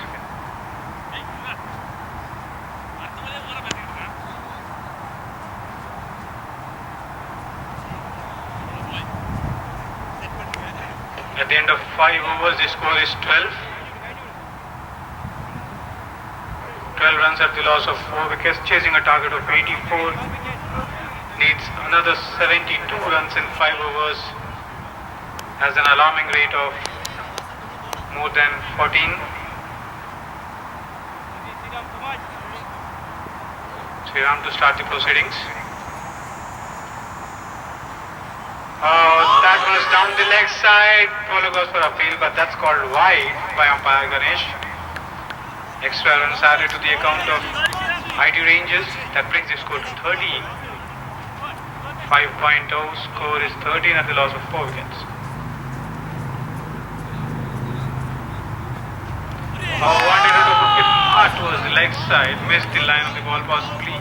At the end of 5 overs, the score is 12. 12 runs at the loss of 4 wickets, chasing a target of 84. Needs another 72 runs in 5 overs. Has an alarming rate of more than 14. Sriram to start the proceedings. That was down the leg side. Bowler goes for a field, but that's called wide by umpire Ganesh. Extra runs added to the account of IT Rangers. That brings the score to 13. 5.0 score is 13 at the loss of 4 wickets. Wanted to hook it hard towards the leg side, missed the line of the ball possibly.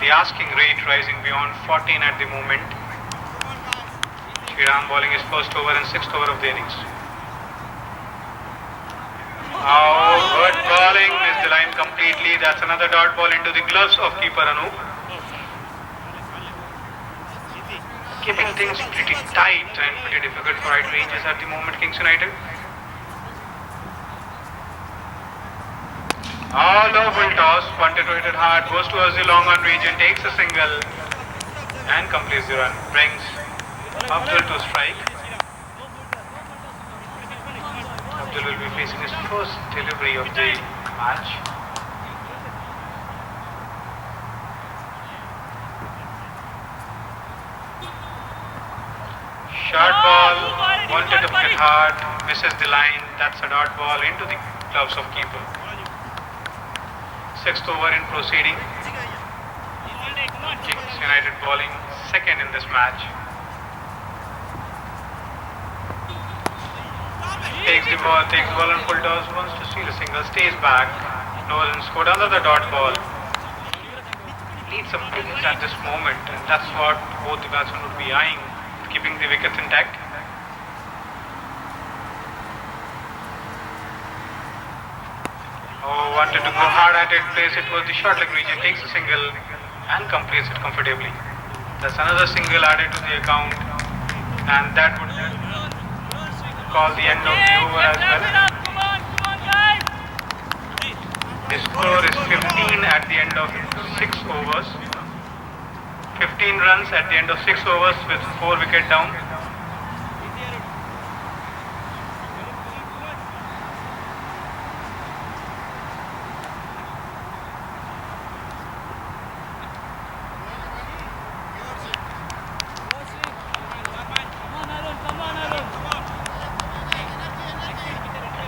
The asking rate rising beyond 14 at the moment. Sriram bowling his first over and sixth over of the innings. Oh, good bowling, missed the line completely. That's another dot ball into the gloves of keeper Anup. Keeping things pretty tight and pretty difficult for right ranges at the moment, Kings United. Oh, low full toss, wanted to hit it hard, goes towards the long on region, takes a single and completes the run. Brings Abdul to strike. Abdul will be facing his first delivery of the match. Short ball, wanted to hit hard, misses the line. That's a dot ball into the gloves of keeper. Sixth over in proceeding. Kings United bowling second in this match. Takes the ball on full toss, wants to steal a single, stays back. No runs scored, another dot ball. Needs some pace at this moment, and that's what both the batsmen would be eyeing, keeping the wickets intact. Oh, wanted to go hard at it, plays it towards the short leg region, takes a single and completes it comfortably. That's another single added to the account, and that would call the end of the over as well. The score is 15 at the end of 6 overs. 15 runs at the end of 6 overs with 4 wickets down.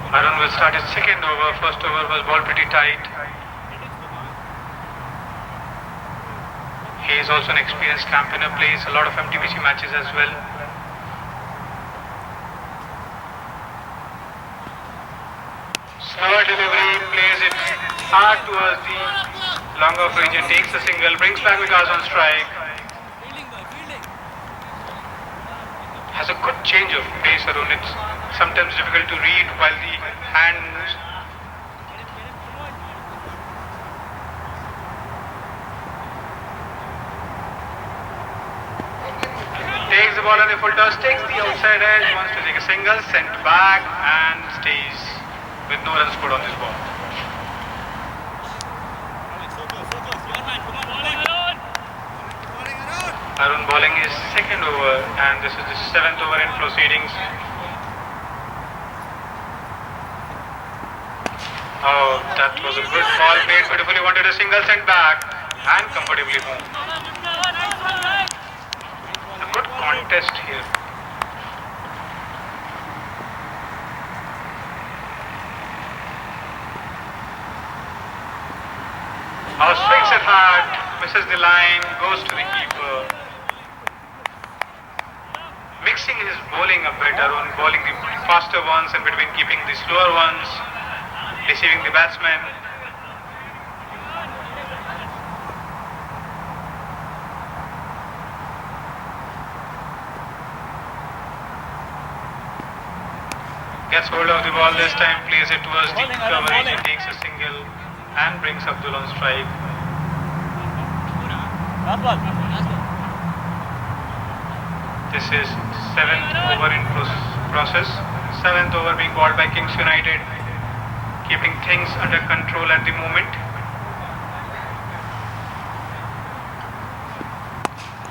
Arun will start his second over. First over was ball pretty tight. He is also an experienced campaigner, plays a lot of MTBC matches as well. Slower delivery, plays it hard towards the long off region, takes a single, brings back Vikas on strike. Has a good change of pace, Arun. It's sometimes difficult to read while the hand moves. Takes the ball on the full toss, takes the outside edge, wants to take a single, sent back and stays with no runs scored on this ball. Arun bowling his second over, and this is the 7th over in proceedings. Oh, that was a good ball, played beautifully, wanted a single, sent back and comfortably home. A good contest here. Oh, swings it hard, misses the line, goes to the keeper. Mixing his bowling a bit, Arun, bowling the faster ones and between keeping the slower ones, deceiving the batsman. Gets hold of the ball this time, plays it towards the coverage and takes a single and brings Abdul on strike. This is 7th over in process. 7th over being bowled by Kings United, keeping things under control at the moment.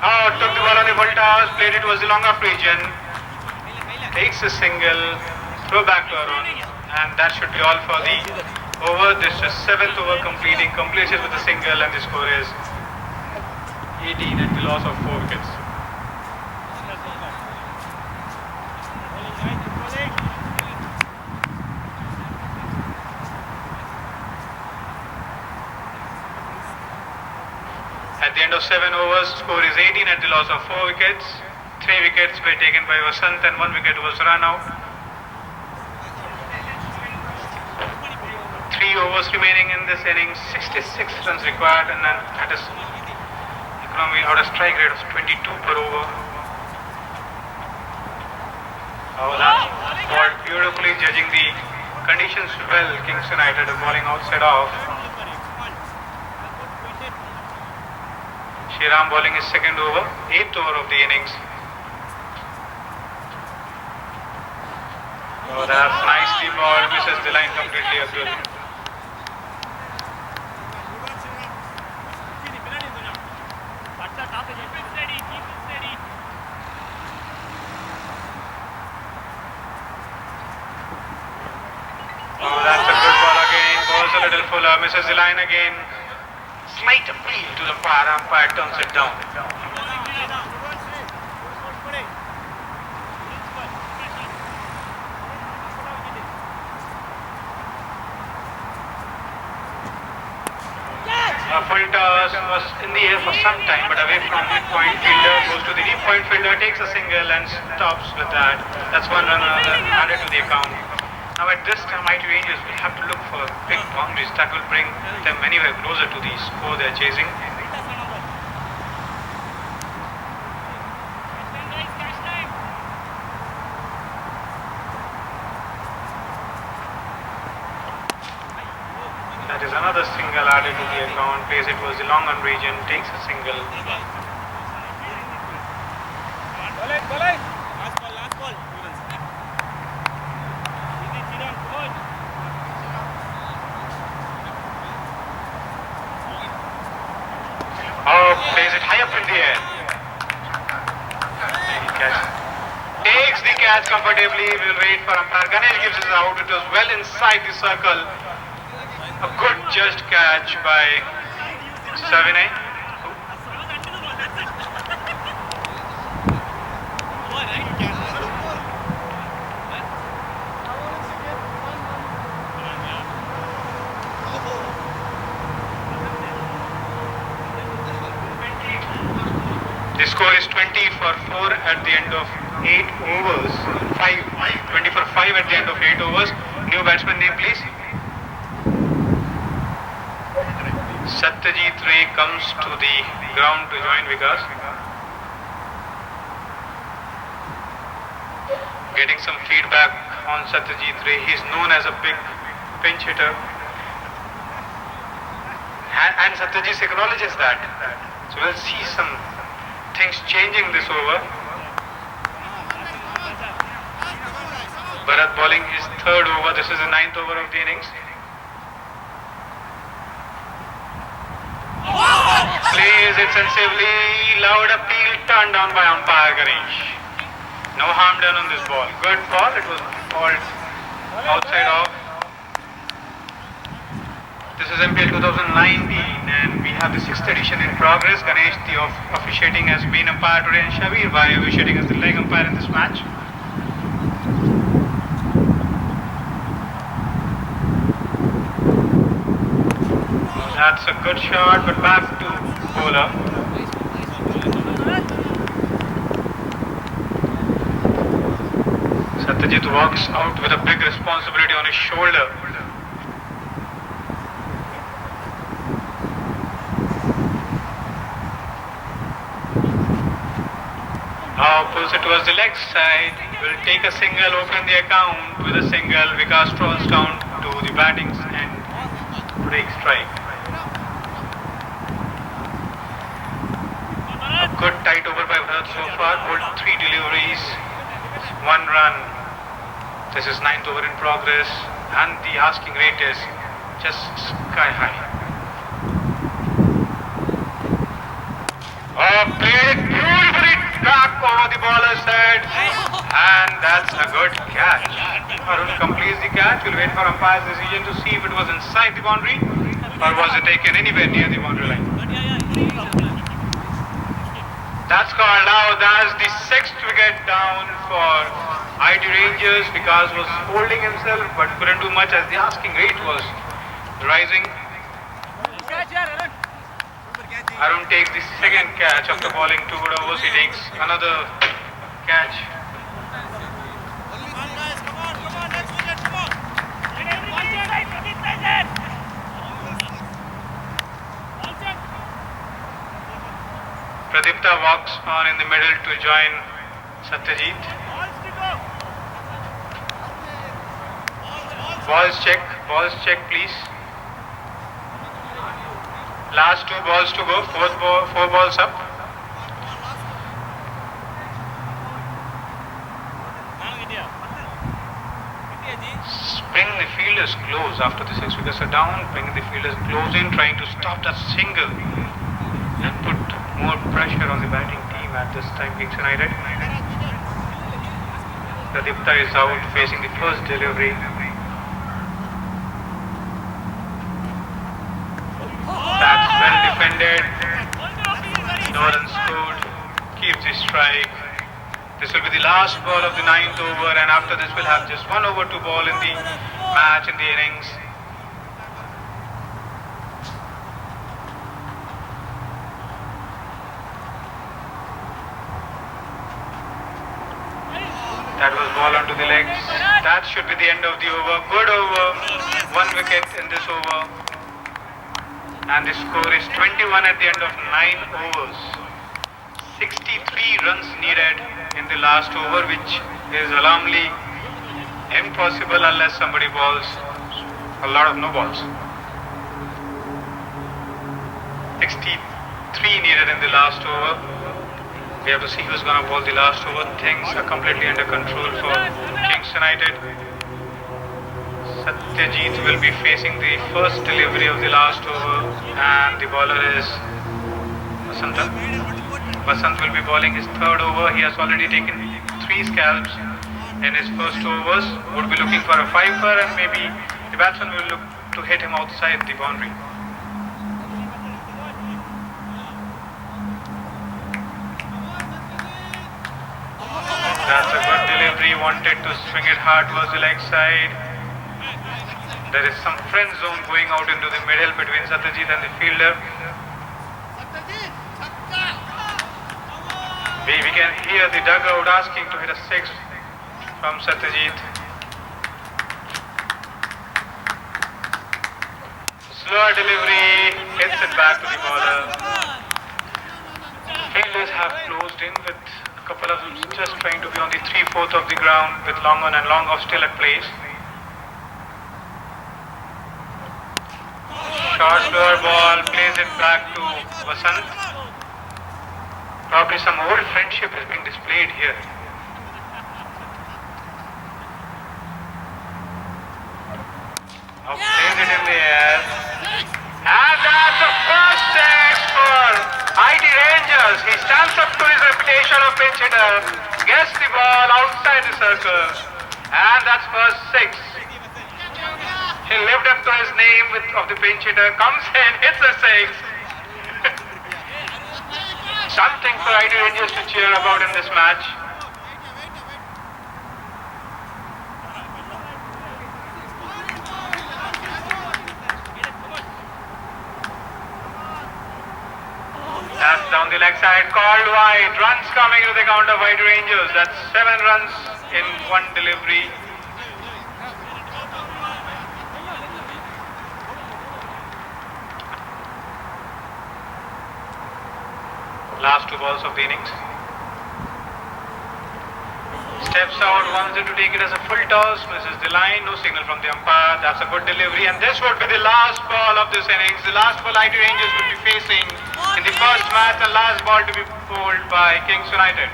Oh, took the ball on the full toss, played it towards the long off region, takes a single, throw back to Arun, and that should be all for the over. This is 7th over completes it with a single, and the score is 18 at the loss of 4 wickets. At the end of 7 overs, score is 18 at the loss of 4 wickets. 3 wickets were taken by Vasant and 1 wicket was run out. overs remaining in this innings, 66 runs required, and then that is economy out a strike rate of 22 per over. Oh, that's balled beautifully, judging the conditions well. Kingston United are bowling outside off. Shriram bowling his second over, 8th over of the innings. Oh, that's nicely balled, misses the line completely, Abdul. Oh, that's a good ball again, balls a little fuller, misses the line again. Slight appeal to the umpire turns it down. Full toss was in the air for some time, but away from the point fielder, goes to the deep point fielder, takes a single and stops with that. That's one run added to the account. Now at this time, Mighty Rangers will have to look for big boundaries that will bring them anywhere closer to the score they're chasing. That is another single added to the account. Plays it was the long on region, takes a single. Bowling. Last ball. Oh, plays it high up in the air. Takes the catch comfortably. Will wait for umpire. Ganesh gives it out. It was well inside the circle. A good judged catch by Savinay. The score is 20 for 4 at the end of 8 overs. 20 for 5 at the end of 8 overs. New batsman name, please. Satyajit Ray comes to the ground to join Vikas. Getting some feedback on Satyajit Ray. He is known as a big pinch hitter. And Satyajit acknowledges that. So we'll see some things changing this over. Bharat bowling his third over. This is the 9th over of the innings. Plays it sensibly, loud appeal, turned down by umpire Ganesh. No harm done on this ball. Good ball, it was called outside off. This is MPL 2019 and we have the 6th edition in progress. Ganesh, the officiating, has been umpire today, and Shabir Bhai officiating as the leg umpire in this match. That's a good shot, but back to bowler. Satyajit walks out with a big responsibility on his shoulder. Now pulls it towards the leg side. Will take a single, open the account with a single. Vikas strolls down to the batting and break strike. A good tight over by Bharat so far. Bowled 3 deliveries, 1 run. This is 9th over in progress, and the asking rate is just sky high. Oh, played beautifully back over the baller's head, and that's a good catch. Arun completes the catch. We'll wait for umpire's decision to see if it was inside the boundary or was it taken anywhere near the boundary line. That's called out. That's the 6th wicket down for IT Rangers. Vikas was holding himself but couldn't do much as the asking rate was rising. Arun takes the 2nd catch after bowling 2 good overs. He takes another catch. Come on, let's win it, come on. Pradipta walks on in the middle to join Satyajit. Balls check please. Last 2 balls to go, 4 balls up. Bring the fielders close after the 6 wickets are down. Bring the fielders close in, trying to stop that single and put more pressure on the batting team at this time. Kings United. Pradipta is out facing the first delivery. That's well defended. No runs scored. Keeps the strike. This will be the last ball of the 9th over, and after this we'll have just 1 over to ball in the match, in the innings. That was ball onto the legs. That should be the end of the over. Good over. 1 wicket in this over. And the score is 21 at the end of 9 overs. 63 runs needed in the last over, which is alarmingly impossible unless somebody bowls a lot of no balls. 63 needed in the last over. We have to see who's going to bowl the last over. Things are completely under control for Kings United. Satyajit will be facing the first delivery of the last over, and the bowler is Vasanta. Vasant will be bowling his 3rd over. He has already taken 3 scalps in his first overs. Would be looking for a 5-fer, and maybe the batsman will look to hit him outside the boundary. That's a good delivery. Wanted to swing it hard towards the leg side. There is some friend zone going out into the middle between Satyajit and the fielder. We can hear the dugout asking to hit a 6 from Satyajit. Slower delivery, hits it back to the bowler. Fielders have closed in with a couple of them just trying to be on the 3/4 of the ground with long on and long off still at place. Short slower ball, plays it back to Vasant. Probably some old friendship is being displayed here. Now plays it in the air. And that's the first 6 for IT Rangers. He stands up to his reputation of pinch hitter. Gets the ball outside the circle. And that's first 6. He lived up to his name of the pinch hitter. Comes in, hits a 6. Something for IT Rangers to cheer about in this match. That's down the leg side, called wide. Runs coming to the count of IT Rangers. That's 7 runs in 1 delivery. Last 2 balls of the innings. Steps out, wants it to take it as a full toss, misses the line, no signal from the umpire. That's a good delivery, and this would be the last ball of this innings. The last ball IT Rangers would be facing in the first match, and last ball to be bowled by Kings United.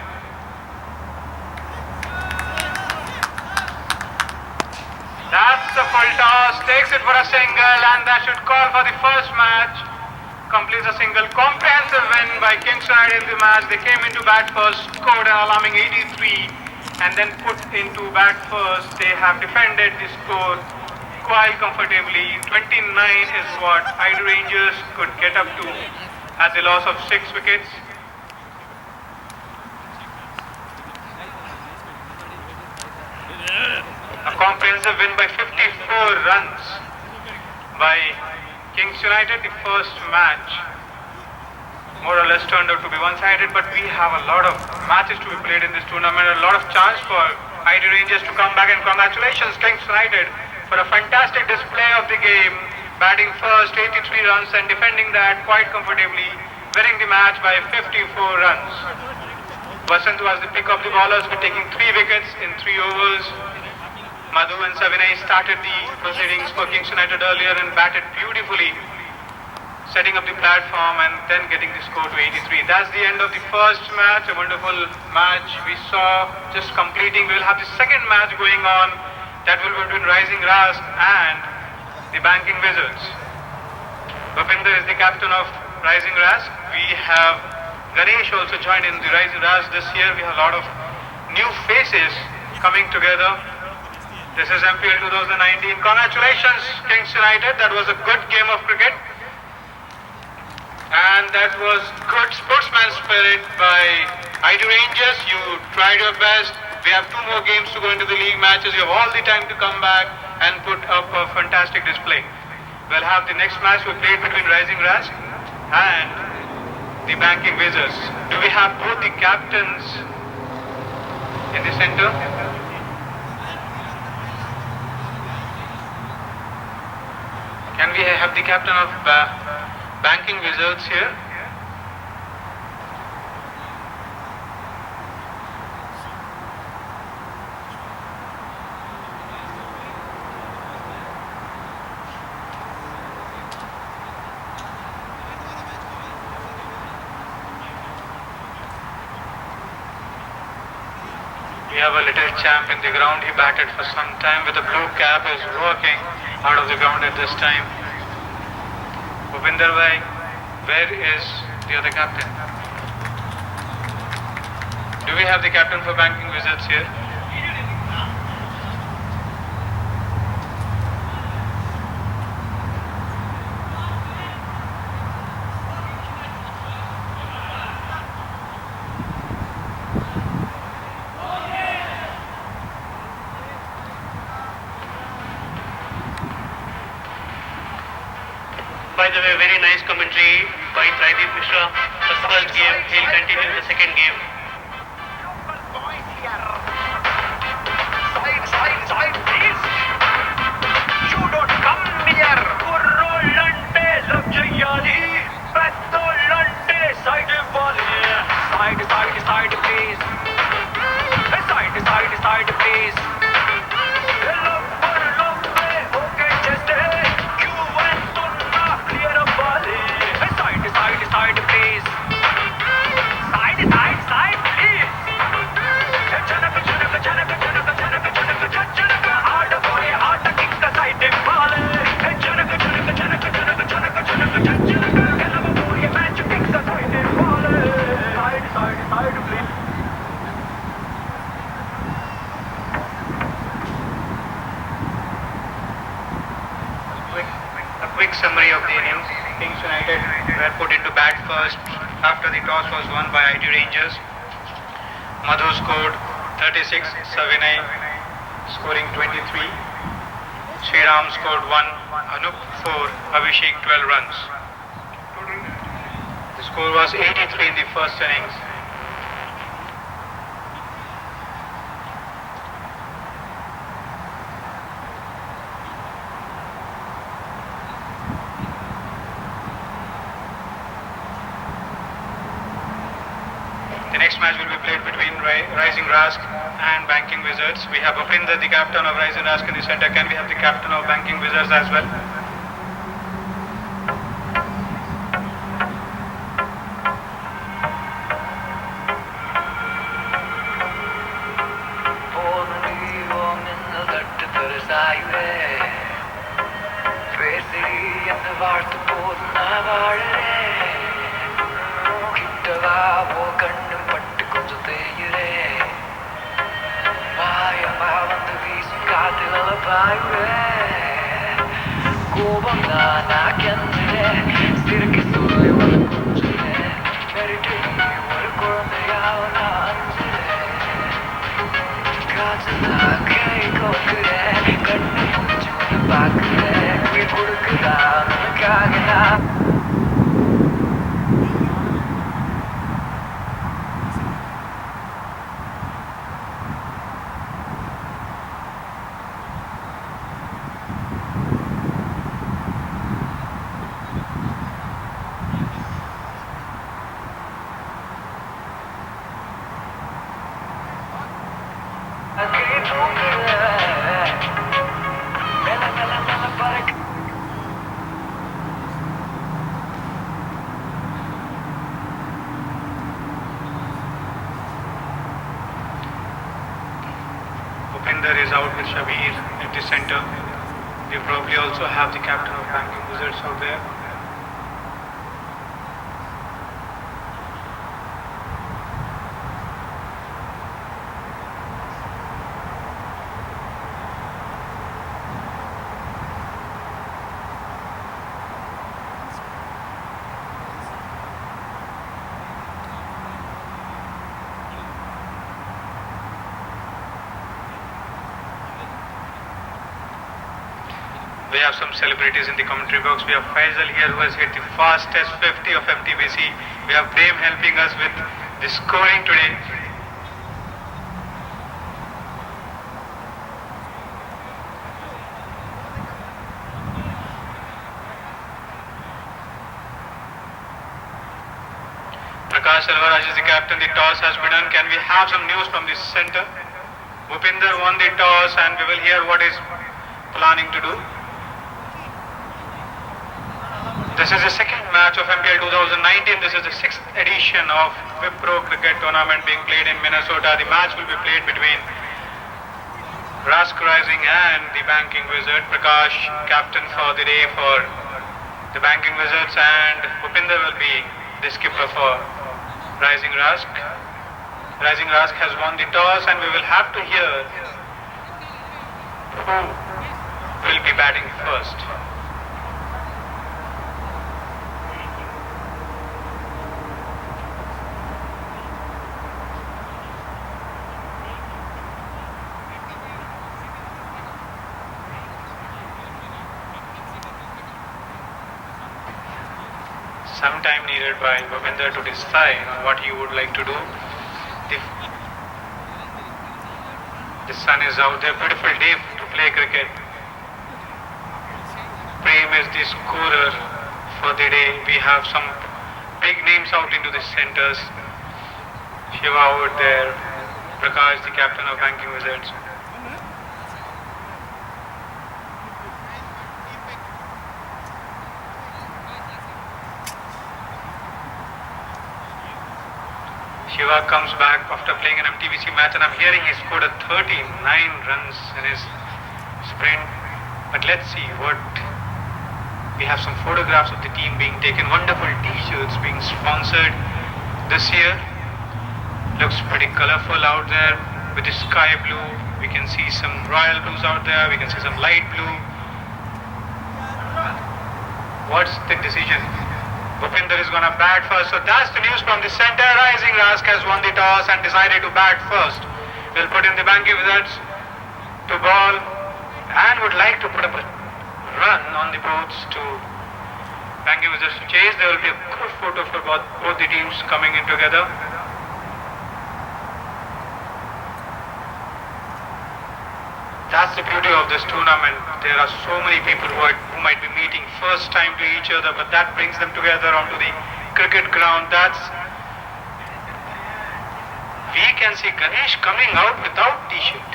That's the full toss, takes it for a single, and that should call for the first match. Completes a single. Comprehensive win by Kings United in the match. They came into bat first, scored an alarming 83, and then put into bat first. They have defended the score quite comfortably. 29 is what IT Rangers could get up to at the loss of 6 wickets. A comprehensive win by 54 runs by Kings United. The first match more or less turned out to be one-sided, but we have a lot of matches to be played in this tournament, a lot of chance for IT Rangers to come back, and congratulations Kings United for a fantastic display of the game, batting first 83 runs and defending that quite comfortably winning the match by 54 runs. Vasant was the pick of the bowlers with taking 3 wickets in 3 overs. Madhu and Savinay started the proceedings for Kings United earlier and batted beautifully, setting up the platform and then getting the score to 83. That's the end of the first match, a wonderful match we saw just completing. We will have the second match going on, that will be between Rising Rask and the Banking Wizards. Bhupinder is the captain of Rising Rask. We have Ganesh also joined in the Rising Rask this year. We have a lot of new faces coming together. This is MPL 2019. Congratulations, Kings United. That was a good game of cricket. And that was good sportsman spirit by ID Rangers. You tried your best. We have 2 more games to go into the league matches. You have all the time to come back and put up a fantastic display. We'll have the next match we played between Rising Rask and the Banking Wizards. Do we have both the captains in the center? Can we have the captain of Banking Wizards here? We have a little champ in the ground. He batted for some time with the blue cap. Is working out of the ground at this time. Bhupinder bhai, where is the other captain? Do we have the captain for Banking Wizards here? By the way, very nice commentary by Trideep Mishra. The first game, he'll continue the second game. Side, please. You don't come near. Kurrolante love cheyali. Pettolante side volley. Side, please. Side, please. A quick summary of the innings. Kings United were put into bat first after the toss was won by ID Rangers. Madhu scored 36, Savinay scoring 23, Sriram scored 1, Anup 4, Abhishek 12 runs. The score was 83 in the first innings. The next match will be played between Rising Rask and Banking Wizards. We have Bhupinder, the captain of Rising Rask in the center. Can we have the captain of Banking Wizards as well? Bupinder is out with Shabir at the center. We probably also have the captain of Banking Wizards out there. We have some celebrities in the commentary box. We have Faisal here who has hit the fastest 50 of FTBC. We have Prem helping us with the scoring today. Prakash Selvaraj is the captain. The toss has been done. Can we have some news from the center? Bhupinder won the toss and we will hear what is planning to do. This is the second match of MPL 2019. This is the 6th edition of Wipro cricket tournament being played in Minnesota. The match will be played between Rask Rising and the Banking Wizard. Prakash, captain for the day for the Banking Wizards, and Bhupinder will be the skipper for Rising Rask. Rising Rask has won the toss and we will have to hear who will be batting first. Some time needed by Bhupinder to decide on what he would like to do. The sun is out there, beautiful day to play cricket. Prem is the scorer for the day. We have some big names out into the centers. Shiva out there, Prakash the captain of Banking Wizards. Shiva comes back after playing an MTBC match and I'm hearing he scored a 39 runs in his sprint. But let's see what... We have some photographs of the team being taken. Wonderful t-shirts being sponsored this year. Looks pretty colorful out there with the sky blue. We can see some royal blues out there. We can see some light blue. What's the decision? Bhupinder is going to bat first. So that's the news from the center. Rising Rask has won the toss and decided to bat first. Will put in the Banking Wizards to ball and would like to put up a run on the boards to Banking Wizards to chase. There will be a good photo for both the teams coming in together. That's the beauty of this tournament. There are so many people who might be meeting first time to each other, but that brings them together onto the cricket ground. We can see Ganesh coming out without t-shirt.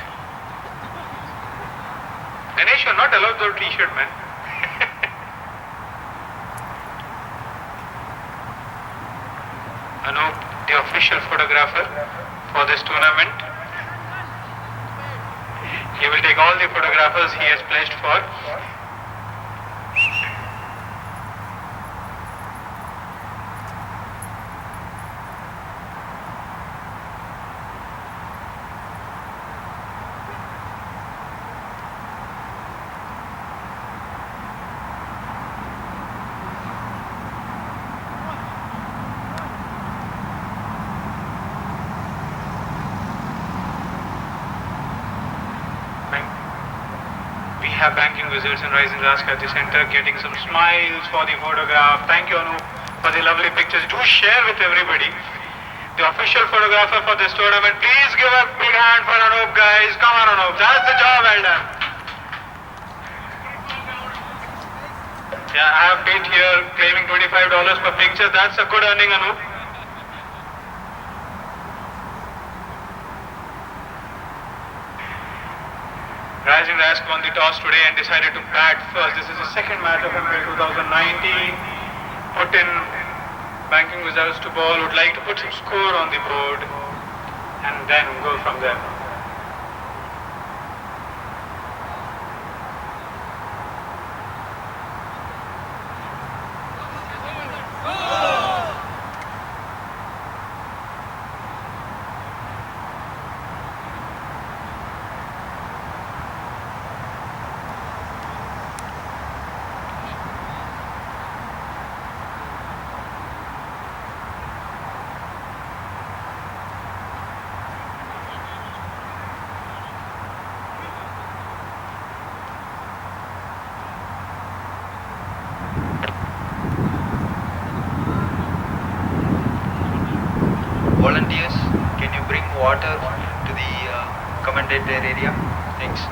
Ganesh, you're not allowed without t-shirt, man. Anup, the official photographer for this tournament. He will take all the photographers he has pledged for. Have Banking Wizards and Rising Rask at the center, getting some smiles for the photograph. Thank you, Anup, for the lovely pictures. Do share with everybody. The official photographer for this tournament. Please give a big hand for Anup, guys. Come on, Anup. That's the job well done. Yeah, I have been here claiming $25 per picture. That's a good earning, Anup. Rising Rask won the toss today and decided to bat first. This is the second match of MPL 2019. Put in Banking Wizards to ball, would like to put some score on the board and then go from there. volunteers, can you bring water to the commentator area? Thanks.